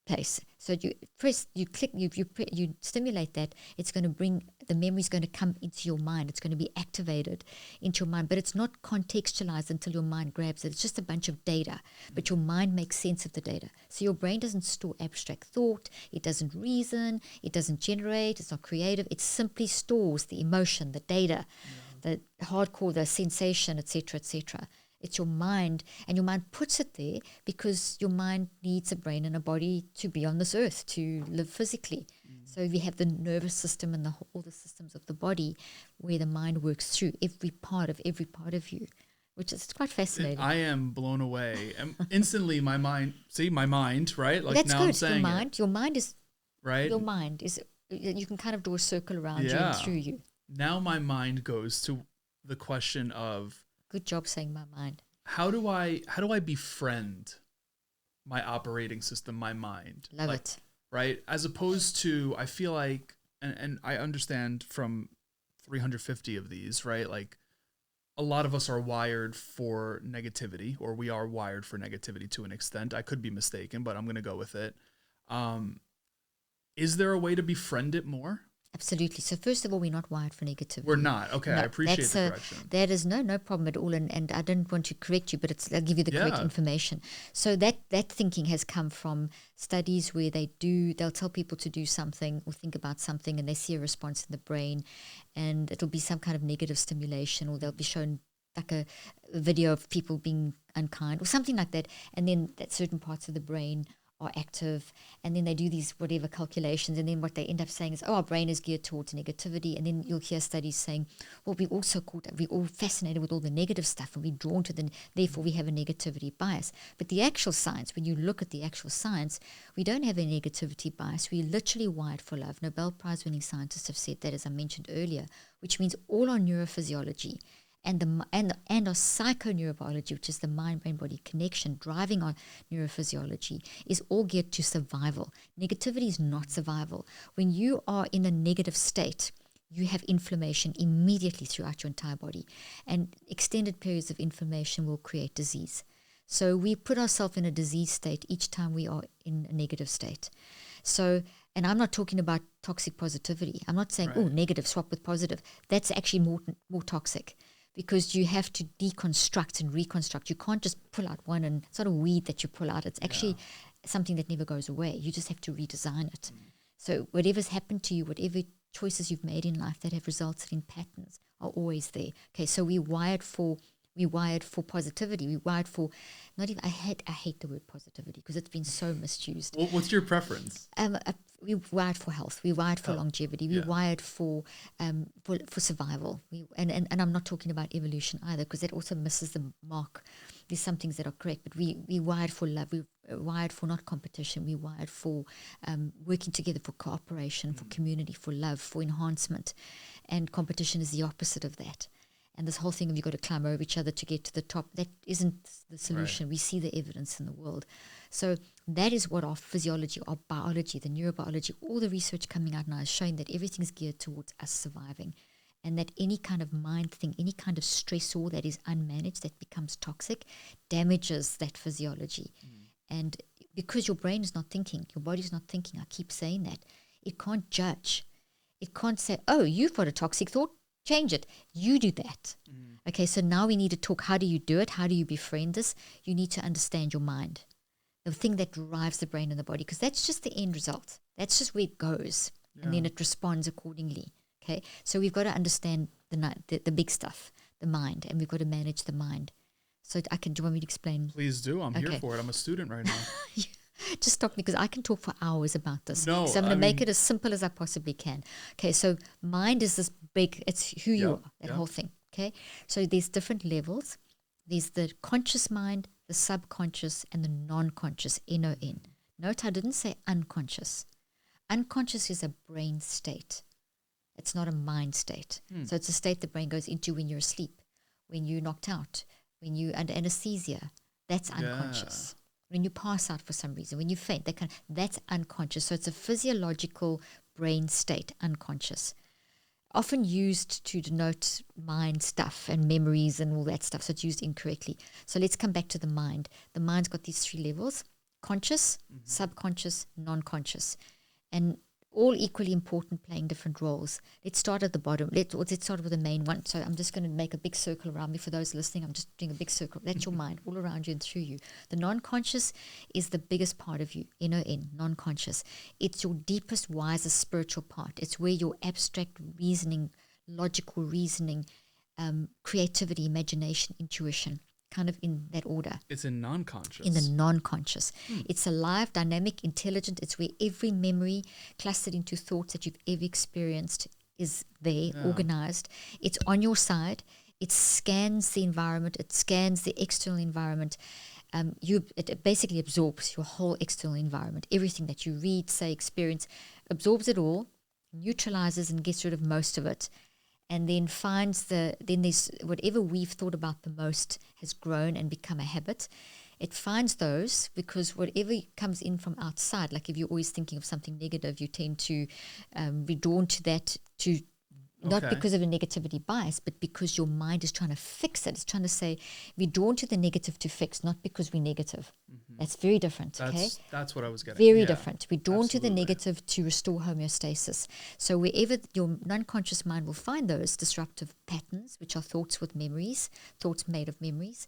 place. So you press, you click, you stimulate that. It's going to bring, the memory is going to come into your mind. It's going to be activated into your mind, but it's not contextualized until your mind grabs it. It's just a bunch of data, but your mind makes sense of the data. So your brain doesn't store abstract thought. It doesn't reason. It doesn't generate. It's not creative. It simply stores the emotion, the data, the hardcore, the sensation, etc., etc. It's your mind, and your mind puts it there because your mind needs a brain and a body to be on this earth, to live physically. So we have the nervous system and all the systems of the body where the mind works through every part of you, which is quite fascinating. I am blown away. And instantly my mind, right? Like that's now good. I'm saying Your mind is, right? Your mind is, you can kind of draw a circle around you and through you. Now my mind goes to the question of, good job saying my mind. How do I befriend my operating system, my mind? Love it. Right? As opposed to, I feel like, and I understand from 350 of these, right? Like a lot of us are wired for negativity, or we are wired for negativity to an extent. I could be mistaken, but I'm going to go with it. Is there a way to befriend it more? Absolutely. So first of all, we're not wired for negativity. We're not. Okay, I appreciate the correction. That is no problem at all. And I don't want to correct you, but I'll give you the correct information. So that thinking has come from studies where they'll tell people to do something or think about something, and they see a response in the brain, and it'll be some kind of negative stimulation, or they'll be shown like a video of people being unkind or something like that, and then that certain parts of the brain are active, and then they do these whatever calculations, and then what they end up saying is, our brain is geared towards negativity. And then you'll hear studies saying, well, we're all fascinated with all the negative stuff, and we're drawn to therefore we have a negativity bias. But the actual science, when you look at the actual science, we don't have a negativity bias. We're literally wired for love. Nobel Prize winning scientists have said that, as I mentioned earlier, which means all our neurophysiology and our psychoneurobiology, which is the mind-brain-body connection driving our neurophysiology, is all geared to survival. Negativity is not survival. When you are in a negative state, you have inflammation immediately throughout your entire body, and extended periods of inflammation will create disease. So we put ourselves in a disease state each time we are in a negative state. So, and I'm not talking about toxic positivity. I'm not saying, negative, swap with positive. That's actually more toxic, because you have to deconstruct and reconstruct. You can't just pull out one, and it's not a weed that you pull out. It's actually something that never goes away. You just have to redesign it. So whatever's happened to you, whatever choices you've made in life that have resulted in patterns are always there. Okay, so we're wired for positivity. We're wired for I hate the word positivity because it's been so misused. Well, what's your preference? We're wired for health. We're wired for longevity. We're wired for survival. And I'm not talking about evolution either, because that also misses the mark. There's some things that are correct, but we're wired for love. We're wired for not competition. We're wired for working together, for cooperation, for community, for love, for enhancement. And competition is the opposite of that. And this whole thing of you've got to climb over each other to get to the top, that isn't the solution. Right. We see the evidence in the world. So that is what our physiology, our biology, the neurobiology, all the research coming out now is showing that everything's geared towards us surviving. And that any kind of mind thing, any kind of stressor that is unmanaged, that becomes toxic, damages that physiology. And because your brain is not thinking, your body's not thinking, I keep saying that, it can't judge. It can't say, oh, you've got a toxic thought, change it. You do that. Okay, so now we need to talk, how do you do it? How do you befriend this? You need to understand your mind, the thing that drives the brain and the body, because that's just the end result. That's just where it goes, and then it responds accordingly. Okay, so we've got to understand the big stuff, the mind, and we've got to manage the mind. So do you want me to explain? Please do. I'm here for it. I'm a student right now. Just stop me, because I can talk for hours about this. No, so I'm going to make it as simple as I possibly can. Okay, so mind is this big, it's who you are, that whole thing. Okay, so there's different levels. There's the conscious mind, the subconscious, and the non-conscious, N-O-N. Note I didn't say unconscious. Unconscious is a brain state. It's not a mind state. So it's a state the brain goes into when you're asleep, when you're knocked out, when you're under anesthesia. That's unconscious. When you pass out for some reason, when you faint, that's unconscious. So it's a physiological brain state, unconscious. Often used to denote mind stuff and memories and all that stuff, so it's used incorrectly. So let's come back to the mind. The mind's got these three levels: conscious, subconscious, non-conscious. And all equally important, playing different roles. Let's start at the bottom. Let's start with the main one. So I'm just going to make a big circle around me. For those listening, I'm just doing a big circle. That's your mind, all around you and through you. The non-conscious is the biggest part of you, N-O-N, non-conscious. It's your deepest, wisest spiritual part. It's where your abstract reasoning, logical reasoning, creativity, imagination, intuition, kind of in that order. It's in non-conscious. In the non-conscious. It's alive, dynamic, intelligent. It's where every memory clustered into thoughts that you've ever experienced is there, organized. It's on your side. It scans the environment. It scans the external environment. It basically absorbs your whole external environment. Everything that you read, say, experience, absorbs it all, neutralizes and gets rid of most of it. And then then there's whatever we've thought about the most has grown and become a habit. It finds those, because whatever comes in from outside, like if you're always thinking of something negative, you tend to be drawn to that, not because of a negativity bias, but because your mind is trying to fix it. It's trying to say, we're drawn to the negative to fix, not because we're negative. That's very different, okay? That's what I was getting. Very different. We're drawn to the absolutely. negative to restore homeostasis. So wherever your non-conscious mind will find those disruptive patterns, which are thoughts with memories, thoughts made of memories,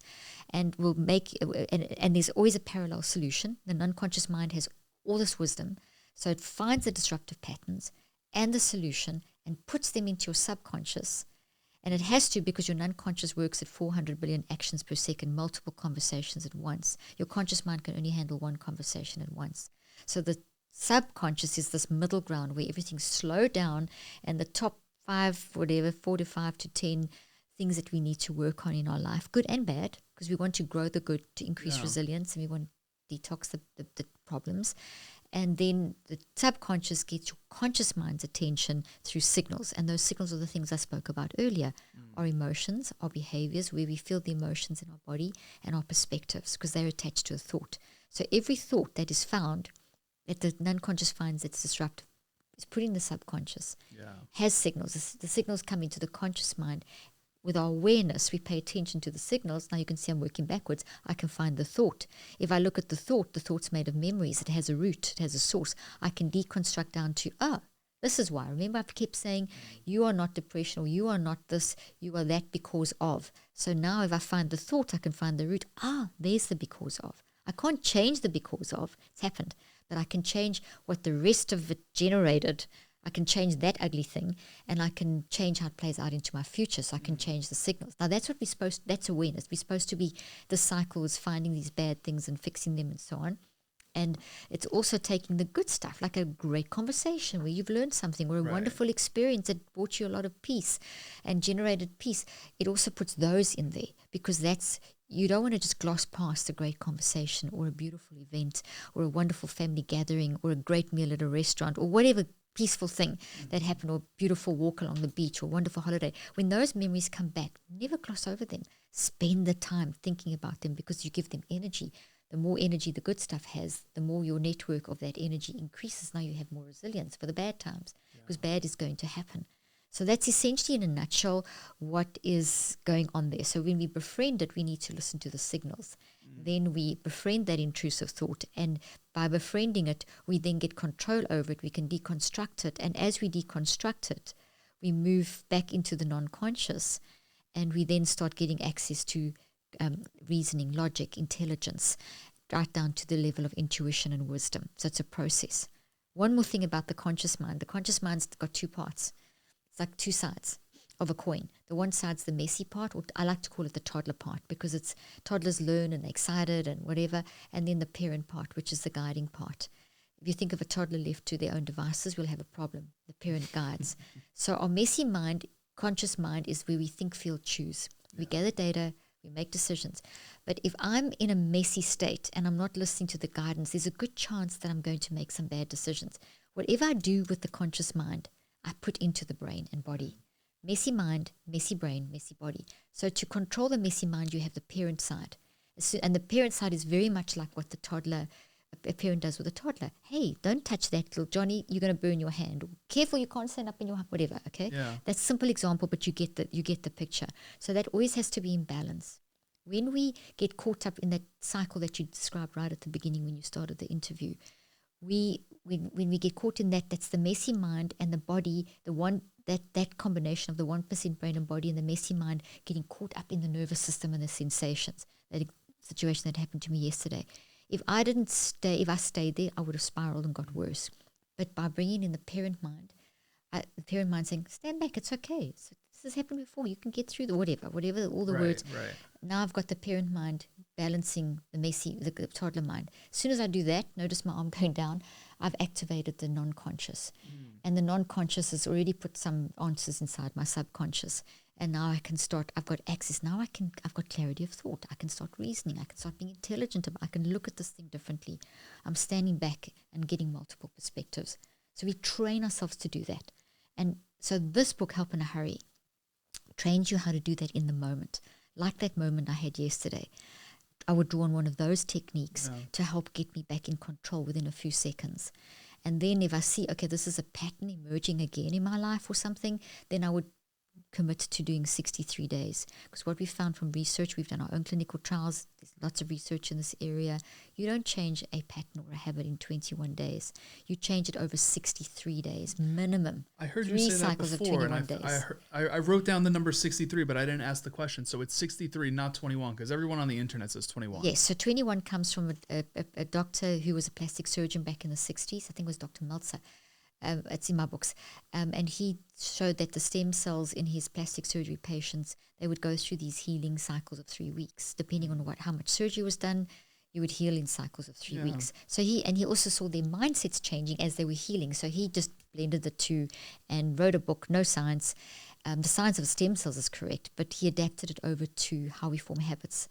and will make, and there's always a parallel solution. The non-conscious mind has all this wisdom. So it finds the disruptive patterns and the solution and puts them into your subconscious. And it has to, because your non-conscious works at 400 billion actions per second, multiple conversations at once. Your conscious mind can only handle one conversation at once. So the subconscious is this middle ground where everything's slowed down, and the top 4 to 5 to 10 things that we need to work on in our life, good and bad, because we want to grow the good to increase resilience, and we want to detox the problems. And then the subconscious gets your conscious mind's attention through signals. And those signals are the things I spoke about earlier. Our emotions, our behaviors, where we feel the emotions in our body, and our perspectives, because they're attached to a thought. So every thought that is found, that the non-conscious finds that's disruptive, is put in the subconscious, has signals. The signals come into the conscious mind. With our awareness, we pay attention to the signals. Now you can see I'm working backwards. I can find the thought. If I look at the thought's made of memories. It has a root. It has a source. I can deconstruct down to, this is why. Remember, I kept saying, you are not depression, or you are not this, you are that because of. So now if I find the thought, I can find the root. There's the because of. I can't change the because of. It's happened. But I can change what the rest of it generated. I can change that ugly thing, and I can change how it plays out into my future. So I can change the signals. Now that's what that's awareness. We're supposed to be, the cycle is finding these bad things and fixing them and so on. And it's also taking the good stuff, like a great conversation where you've learned something, or a wonderful experience that brought you a lot of peace and generated peace. It also puts those in there, because you don't want to just gloss past a great conversation, or a beautiful event, or a wonderful family gathering, or a great meal at a restaurant, or whatever peaceful thing that happened, or a beautiful walk along the beach, or a wonderful holiday. When those memories come back, never gloss over them. Spend the time thinking about them, because you give them energy. The more energy the good stuff has, the more your network of that energy increases. Now you have more resilience for the bad times, because bad is going to happen. So that's essentially, in a nutshell, what is going on there. So when we befriend it, we need to listen to the signals. Then we befriend that intrusive thought, and by befriending it, we then get control over it. We can deconstruct it, and as we deconstruct it, we move back into the non-conscious, and we then start getting access to reasoning, logic, intelligence, right down to the level of intuition and wisdom. So it's a process. One more thing about the conscious mind. The conscious mind's got two parts. It's like two sides of a coin. The one side's the messy part, or I like to call it the toddler part, because it's toddlers learn and they're excited and whatever, and then the parent part, which is the guiding part. If you think of a toddler left to their own devices, we'll have a problem. The parent guides. So our messy mind, conscious mind, is where we think, feel, choose. We gather data, we make decisions. But if I'm in a messy state and I'm not listening to the guidance, there's a good chance that I'm going to make some bad decisions. Whatever I do with the conscious mind, I put into the brain and body. Messy mind, messy brain, messy body. So to control the messy mind, you have the parent side. And the parent side is very much like what a parent does with a toddler. Hey, don't touch that, little Johnny, you're going to burn your hand. Careful, you can't stand up in your whatever, okay? Yeah. That's a simple example, but you get the picture. So that always has to be in balance. When we get caught up in that cycle that you described right at the beginning when you started the interview, when we get caught in that, that's the messy mind and the body, that combination of the 1% brain and body and the messy mind getting caught up in the nervous system and the sensations. That situation that happened to me yesterday. If I stayed there, I would have spiraled and got worse. But by bringing in the parent mind saying, stand back, it's okay. So this has happened before. You can get through whatever, all the words. Right. Now I've got the parent mind balancing the toddler mind. As soon as I do that, notice my arm going down, I've activated the non-conscious. And the non-conscious has already put some answers inside my subconscious. And now I can start, I've got access. Now I've got clarity of thought. I can start reasoning. I can start being intelligent. I can look at this thing differently. I'm standing back and getting multiple perspectives. So we train ourselves to do that. And so this book, Help in a Hurry, trains you how to do that in the moment. Like that moment I had yesterday. I would draw on one of those techniques to help get me back in control within a few seconds. And then if I see, okay, this is a pattern emerging again in my life or something, then I would commit to doing 63 days. Because what we found from research, we've done our own clinical trials, there's lots of research in this area, you don't change a pattern or a habit in 21 days. You change it over 63 days, minimum. I heard 3 you say that cycles before, of 21 and days. I wrote down the number 63, but I didn't ask the question. So it's 63, not 21, because everyone on the internet says 21. Yes, so 21 comes from a doctor who was a plastic surgeon back in the 60s. I think it was Dr. Meltzer. It's in my books. And he showed that the stem cells in his plastic surgery patients, they would go through these healing cycles of 3 weeks. Depending on how much surgery was done, you would heal in cycles of 3 weeks. So he also saw their mindsets changing as they were healing. So he just blended the two and wrote a book, No Science. The science of stem cells is correct, but he adapted it over to how we form habits.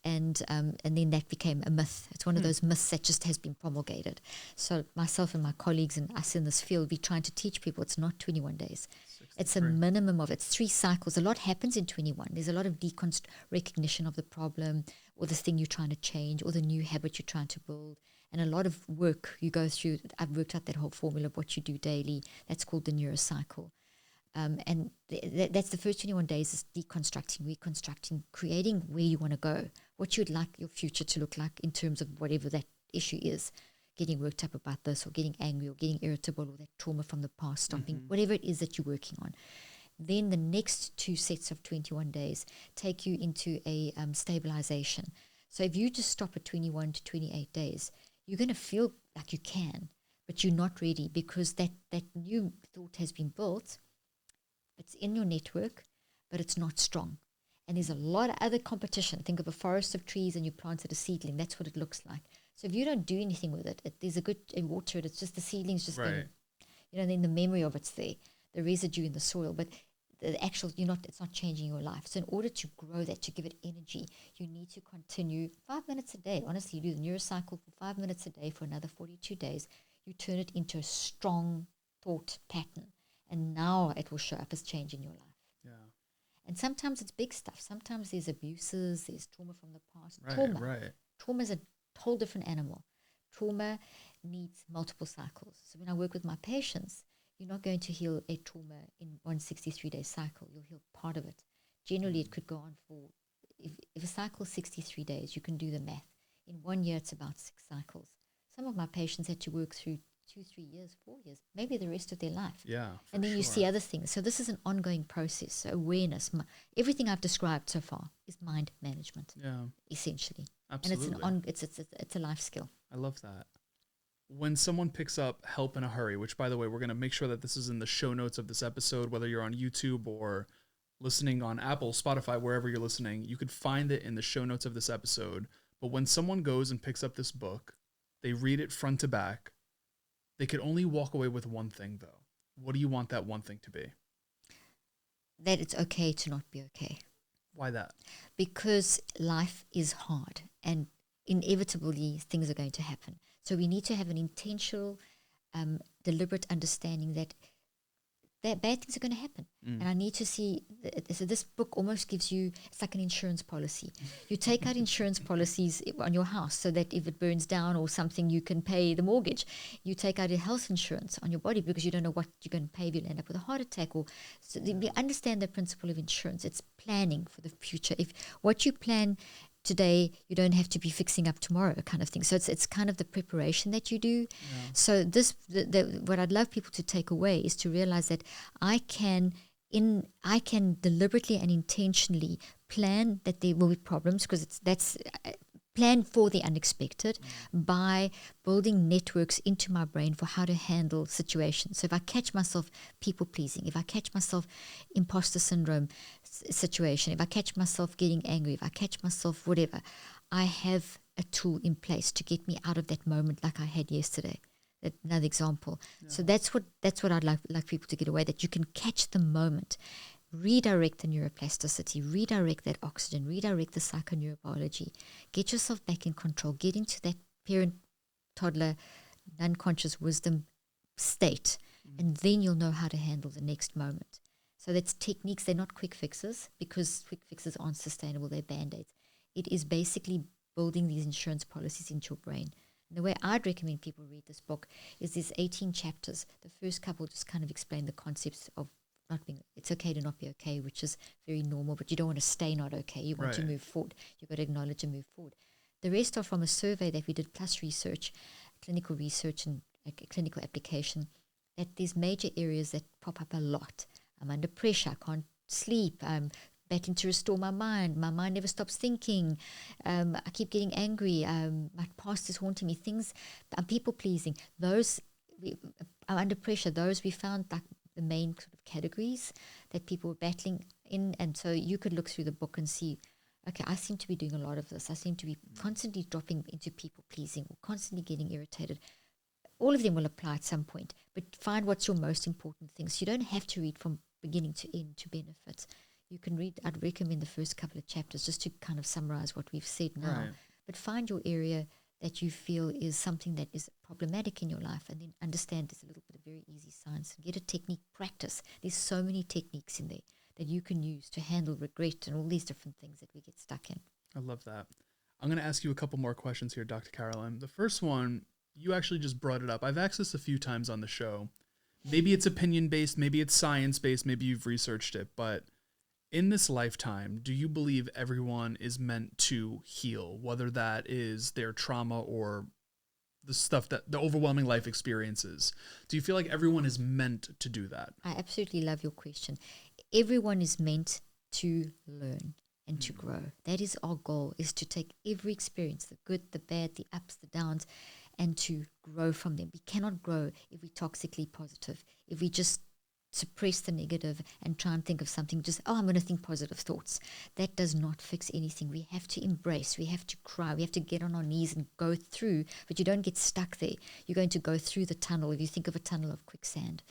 And then that became a myth. It's one of those myths that just has been promulgated. So myself and my colleagues and us in this field, we're trying to teach people it's not 21 days. 63. It's a minimum of, it's 3 cycles. A lot happens in 21. There's a lot of recognition of the problem or the thing you're trying to change or the new habit you're trying to build. And a lot of work you go through. I've worked out that whole formula of what you do daily. That's called the Neuro cycle. And that's the first 21 days is deconstructing, reconstructing, creating where you want to go, what you'd like your future to look like in terms of whatever that issue is, getting worked up about this or getting angry or getting irritable or that trauma from the past, stopping, whatever it is that you're working on. Then the next 2 sets of 21 days take you into a stabilization. So if you just stop at 21 to 28 days, you're going to feel like you can, but you're not ready because that new thought has been built. It's in your network, but it's not strong. And there's a lot of other competition. Think of a forest of trees and you planted a seedling. That's what it looks like. So if you don't do anything with it, there's a good water it. It's just the seedling's just then the memory of it's there, the residue in the soil. But the actual, it's not changing your life. So in order to grow that, to give it energy, you need to continue 5 minutes a day. Honestly, you do the neurocycle for 5 minutes a day for another 42 days. You turn it into a strong thought pattern. And now it will show up as change in your life. Yeah. And sometimes it's big stuff. Sometimes there's abuses, there's trauma from the past. Trauma is a whole different animal. Trauma needs multiple cycles. So when I work with my patients, you're not going to heal a trauma in one 63-day cycle. You'll heal part of it. Generally, it could go on for, if a cycle is 63 days, you can do the math. In 1 year, it's about 6 cycles. Some of my patients had to work through 2, 3 years, 4 years, maybe the rest of their life. Yeah. And then you see other things. So this is an ongoing process. So awareness, everything I've described so far is mind management. Yeah. Essentially. Absolutely. And it's a life skill. I love that. When someone picks up Help in a Hurry, which by the way, we're going to make sure that this is in the show notes of this episode, whether you're on YouTube or listening on Apple, Spotify, wherever you're listening, you could find it in the show notes of this episode. But when someone goes and picks up this book, they read it front to back. They could only walk away with one thing, though. What do you want that one thing to be? That it's okay to not be okay. Why that? Because life is hard and inevitably things are going to happen. So we need to have an intentional, deliberate understanding that bad things are going to happen. And I need to see, so this book almost gives you, it's like an insurance policy. You take out insurance policies on your house so that if it burns down or something, you can pay the mortgage. You take out a health insurance on your body because you don't know what you're going to pay if you'll end up with a heart attack. So we understand the principle of insurance. It's planning for the future. If what you plan today, you don't have to be fixing up tomorrow, kind of thing. So it's kind of the preparation that you do. Yeah. So what I'd love people to take away is to realize that I can deliberately and intentionally plan that there will be problems because that's plan for the unexpected by building networks into my brain for how to handle situations. So if I catch myself people pleasing, if I catch myself imposter syndrome situation, if I catch myself getting angry, if I catch myself whatever, I have a tool in place to get me out of that moment like I had yesterday. Another example. Yeah. So that's what I'd like people to get away, that you can catch the moment, redirect the neuroplasticity, redirect that oxygen, redirect the psychoneurobiology, get yourself back in control, get into that parent-toddler unconscious wisdom state, and then you'll know how to handle the next moment. So that's techniques. They're not quick fixes because quick fixes aren't sustainable. They're Band-Aids. It is basically building these insurance policies into your brain. And the way I'd recommend people read this book is there's 18 chapters. The first couple just kind of explain the concepts of not being, it's okay to not be okay, which is very normal, but you don't want to stay not okay. You want to Right. move forward. You've got to acknowledge and move forward. The rest are from a survey that we did, plus research, clinical research and clinical application, that there's major areas that pop up a lot. I'm under pressure, I can't sleep, I'm battling to restore my mind never stops thinking, I keep getting angry, my past is haunting me, things, I'm people pleasing. Those, I'm under pressure, those we found like the main sort of categories that people were battling in. And so you could look through the book and see, okay, I seem to be doing a lot of this. I seem to be constantly dropping into people pleasing or constantly getting irritated. All of them will apply at some point, but find what's your most important things. You don't have to read from beginning to end to benefit. You can read, I'd recommend the first couple of chapters just to kind of summarize what we've said now. Right. But find your area that you feel is something that is problematic in your life, and then understand there's a little bit of very easy science. Get a technique, practice. There's so many techniques in there that you can use to handle regret and all these different things that we get stuck in. I love that. I'm going to ask you a couple more questions here, Dr. Carolyn. The first one, you actually just brought it up. I've asked this a few times on the show. Maybe it's opinion-based, maybe it's science-based, maybe you've researched it, but in this lifetime, do you believe everyone is meant to heal, whether that is their trauma or the stuff that the overwhelming life experiences? Do you feel like everyone is meant to do that? I absolutely love your question. Everyone is meant to learn and to grow. That is our goal, is to take every experience, the good, the bad, the ups, the downs, and to grow from them. We cannot grow if we're toxically positive, if we just suppress the negative and try and think of something, just, I'm going to think positive thoughts. That does not fix anything. We have to embrace, we have to cry, we have to get on our knees and go through, but you don't get stuck there. You're going to go through the tunnel. If you think of a tunnel of quicksand,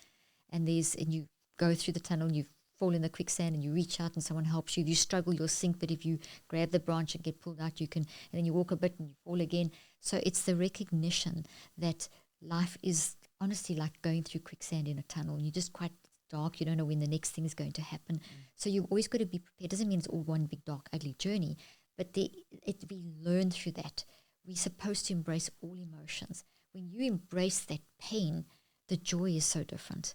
and you go through the tunnel and you fall in the quicksand and you reach out and someone helps you. If you struggle, you'll sink, but if you grab the branch and get pulled out, you can, and then you walk a bit and you fall again. So it's the recognition that life is honestly like going through quicksand in a tunnel, and you're just quite dark. You don't know when the next thing is going to happen. So you've always got to be prepared. It doesn't mean it's all one big dark ugly journey, but we learn through that. We're supposed to embrace all emotions. When you embrace that pain, the joy is so different.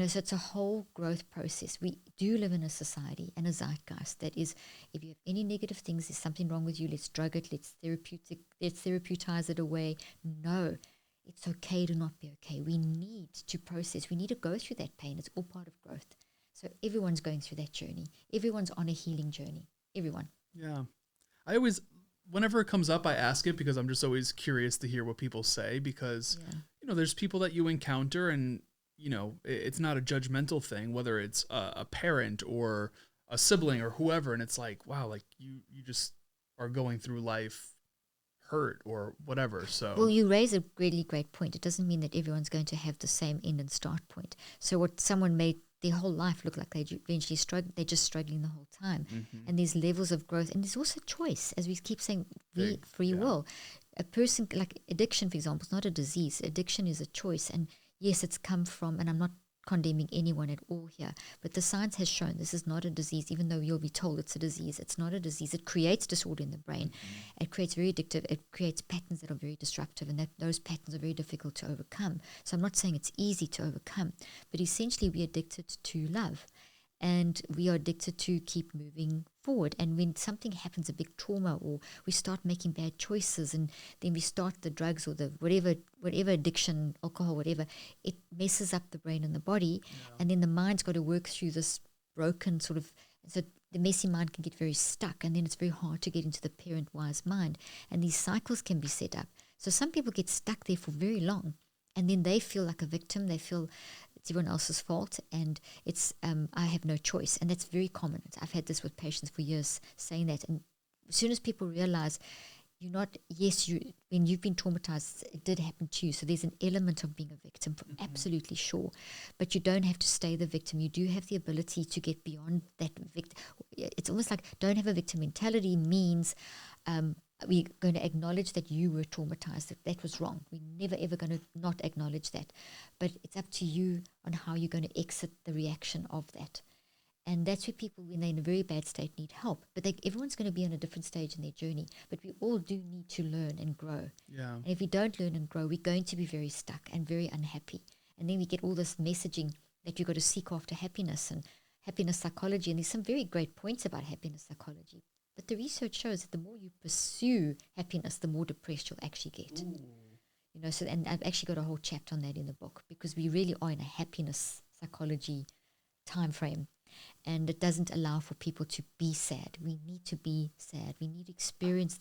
So it's a whole growth process. We do live in a society and a zeitgeist that is, if you have any negative things, there's something wrong with you, let's drug it, let's therapeutize it away. No, it's okay to not be okay. We need to process. We need to go through that pain. It's all part of growth. So everyone's going through that journey. Everyone's on a healing journey. Everyone. Yeah. I always, whenever it comes up, I ask it because I'm just always curious to hear what people say, because, there's people that you encounter and, it's not a judgmental thing, whether it's a parent or a sibling or whoever. And it's like, wow, like you just are going through life hurt or whatever. So, well, you raise a really great point. It doesn't mean that everyone's going to have the same end and start point. So what someone made their whole life look like they eventually struggle, they're just struggling the whole time. Mm-hmm. And there's levels of growth, and there's also choice, as we keep saying, free will. A person, like addiction, for example, is not a disease. Addiction is a choice, and yes, it's come from, and I'm not condemning anyone at all here, but the science has shown this is not a disease, even though you'll be told it's a disease. It's not a disease. It creates disorder in the brain. It creates very addictive. It creates patterns that are very disruptive, and that those patterns are very difficult to overcome. So I'm not saying it's easy to overcome, but essentially we're addicted to love, and we are addicted to keep moving forward. And when something happens, a big trauma, or we start making bad choices, and then we start the drugs or the whatever addiction, alcohol, whatever, it messes up the brain and the body. And then the mind's got to work through this broken sort of, so the messy mind can get very stuck, and then it's very hard to get into the parent-wise mind. And these cycles can be set up. So some people get stuck there for very long, and then they feel like a victim. They feel it's everyone else's fault, and it's I have no choice. And that's very common. I've had this with patients for years, saying that. And as soon as people realize you're not, when you've been traumatized, it did happen to you. So there's an element of being a victim, absolutely sure. But you don't have to stay the victim. You do have the ability to get beyond that victim. It's almost like don't have a victim mentality means we're going to acknowledge that you were traumatized, that was wrong. We're never, ever going to not acknowledge that. But it's up to you on how you're going to exit the reaction of that. And that's where people, when they're in a very bad state, need help. But everyone's going to be on a different stage in their journey. But we all do need to learn and grow. Yeah. And if we don't learn and grow, we're going to be very stuck and very unhappy. And then we get all this messaging that you've got to seek after happiness and happiness psychology. And there's some very great points about happiness psychology. But the research shows that the more you pursue happiness, the more depressed you'll actually get. Ooh. You know, so, and I've actually got a whole chapter on that in the book, because we really are in a happiness psychology time frame, and it doesn't allow for people to be sad. We need to be sad. We need to experience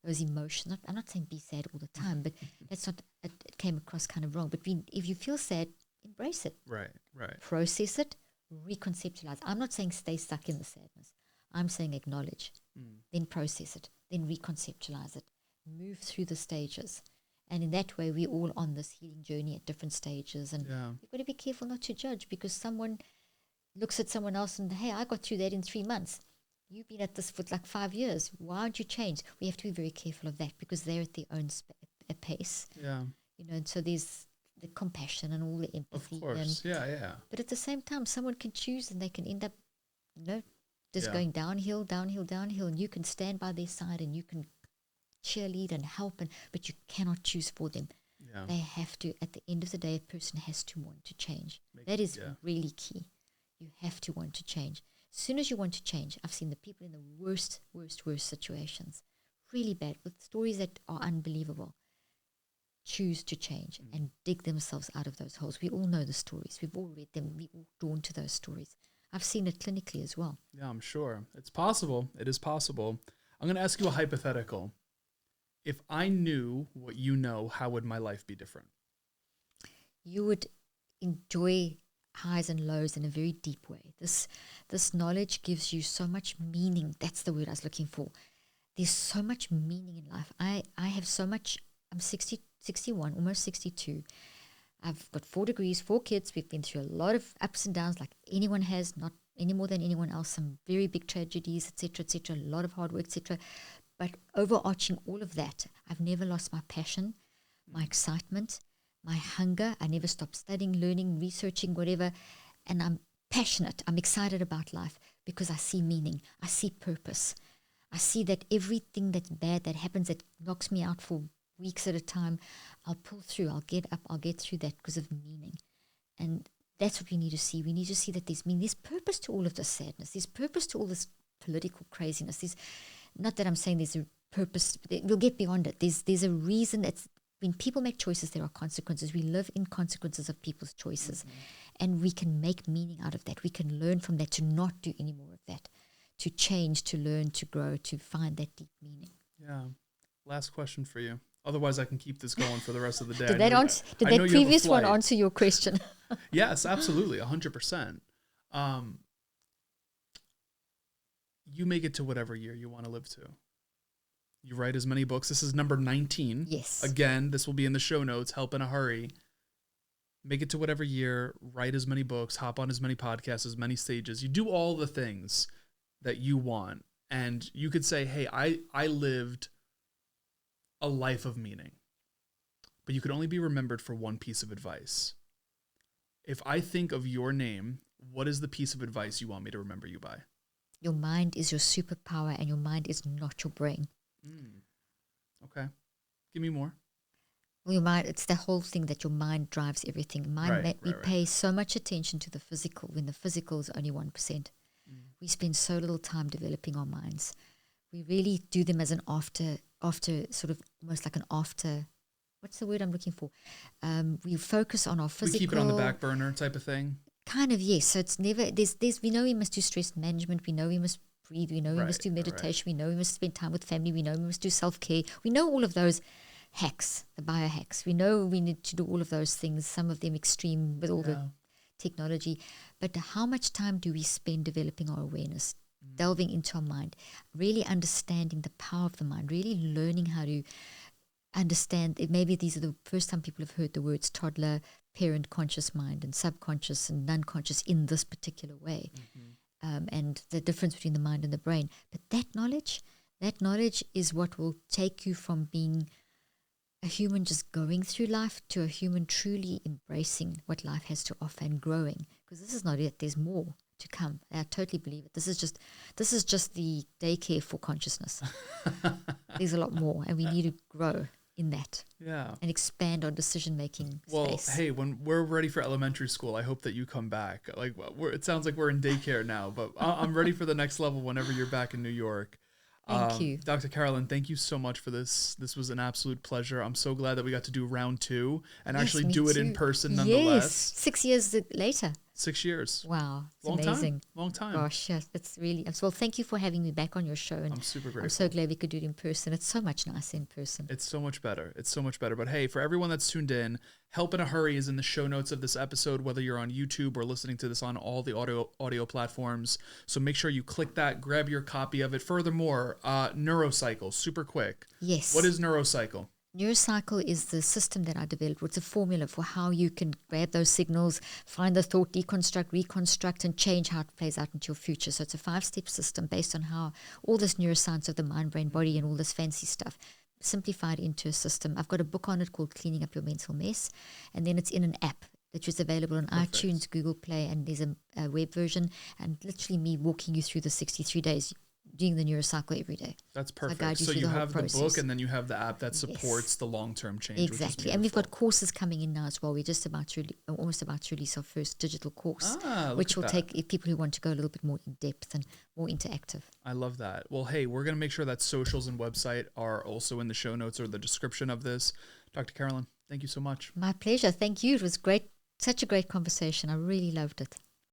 those emotions. I'm not saying be sad all the time, but that's not, it came across kind of wrong. But if you feel sad, embrace it. Right. Process it, reconceptualize. I'm not saying stay stuck in the sadness. I'm saying acknowledge, then process it, then reconceptualize it, move through the stages. And in that way, we're all on this healing journey at different stages. And you've got to be careful not to judge, because someone looks at someone else and, hey, I got through that in 3 months. You've been at this for like 5 years. Why don't you change? We have to be very careful of that, because they're at their own pace. Yeah. You know, and so there's the compassion and all the empathy. Of course. Yeah. But at the same time, someone can choose and they can end up, just going downhill, and you can stand by their side and you can cheerlead and help, but you cannot choose for them. Yeah. They have to, at the end of the day, a person has to want to change. That is really key. You have to want to change. As soon as you want to change, I've seen the people in the worst situations, really bad, with stories that are unbelievable, choose to change and dig themselves out of those holes. We all know the stories. We've all read them. We're all drawn to those stories. I've seen it clinically as well. Yeah, I'm sure. It's possible. It is possible. I'm going to ask you a hypothetical. If I knew what you know, how would my life be different? You would enjoy highs and lows in a very deep way. This knowledge gives you so much meaning. That's the word I was looking for. There's so much meaning in life. I have so much. I'm 61, almost 62. I've got 4 degrees, 4 kids. We've been through a lot of ups and downs like anyone has, not any more than anyone else, some very big tragedies, etc., a lot of hard work, etc. But overarching all of that, I've never lost my passion, my excitement, my hunger. I never stopped studying, learning, researching, whatever. And I'm passionate. I'm excited about life because I see meaning. I see purpose. I see that everything that's bad that happens, that knocks me out for weeks at a time, I'll pull through. I'll get up. I'll get through that because of meaning. And that's what we need to see. We need to see that there's meaning. There's purpose to all of this sadness. There's purpose to all this political craziness. There's not that I'm saying there's a purpose. We'll get beyond it. There's a reason. That's when people make choices, there are consequences. We live in consequences of people's choices. And we can make meaning out of that. We can learn from that to not do any more of that, to change, to learn, to grow, to find that deep meaning. Yeah. Last question for you. Otherwise, I can keep this going for the rest of the day. Did that previous one answer your question? Yes, absolutely. 100%. You make it to whatever year you want to live to. You write as many books. This is number 19. Yes. Again, this will be in the show notes. Help in a hurry. Make it to whatever year. Write as many books. Hop on as many podcasts, as many stages. You do all the things that you want. And you could say, hey, I lived a life of meaning. But you could only be remembered for one piece of advice. If I think of your name, what is the piece of advice you want me to remember you by? Your mind is your superpower, and your mind is not your brain. Okay. Give me more. Well, your mind, it's the whole thing that your mind drives everything. We pay so much attention to the physical when the physical is only 1%. We spend so little time developing our minds. We really do them as an after sort of almost like an after. What's the word I'm looking for? We focus on our physical. We keep it on the back burner type of thing. Kind of, yes. So it's never, we know we must do stress management. We know we must breathe. We know we must do meditation. We know we must spend time with family. We know we must do self-care. We know all of those hacks, the biohacks. We know we need to do all of those things, some of them extreme with all the technology. But how much time do we spend developing our awareness, delving into our mind, really understanding the power of the mind, really learning how to understand it? Maybe these are the first time people have heard the words toddler, parent, conscious mind, and subconscious and non-conscious in this particular way, and the difference between the mind and the brain. But that knowledge is what will take you from being a human just going through life to a human truly embracing what life has to offer and growing. Because this is not it. There's more to come. I totally believe it. This is just the daycare for consciousness. There's a lot more, and we need to grow in that Yeah. and expand our decision-making space. Hey, when we're ready for elementary school, I hope that you come back. Like, it sounds like we're in daycare now, but I'm ready for the next level whenever you're back in New York. Thank you. Dr. Carolyn, thank you so much for this. This was an absolute pleasure. I'm so glad that we got to do round 2 and actually me do it too. in person Yes, nonetheless. 6 years later. 6 years. Wow, it's Long amazing. time. Long time. Gosh, yes, it's really, well, thank you for having me back on your show. And I'm super grateful. I'm so glad we could do it in person. It's so much nicer in person. It's so much better. It's so much better. But hey, for everyone that's tuned in, Help in a Hurry is in the show notes of this episode, whether you're on YouTube or listening to this on all the audio platforms. So make sure you click that, grab your copy of it. Furthermore, Neurocycle, super quick. Yes. What is Neurocycle? Neurocycle is the system that I developed. It's a formula for how you can grab those signals, find the thought, deconstruct, reconstruct, and change how it plays out into your future. So it's a 5-step system based on how all this neuroscience of the mind, brain, body, and all this fancy stuff simplified into a system. I've got a book on it called Cleaning Up Your Mental Mess, and then it's in an app that is available on iTunes, Google Play, and there's a web version, and literally me walking you through the 63 days doing the Neurocycle every day. That's perfect. I So you have the book and then you have the app that supports the long-term change. Exactly. And we've got courses coming in now as well. We're just almost about to release our first digital course, which will take people who want to go a little bit more in depth and more interactive. I love that. Well, hey, we're going to make sure that socials and website are also in the show notes or the description of this. Dr. Carolyn, thank you so much. My pleasure. Thank you. It was great. Such a great conversation. I really loved it.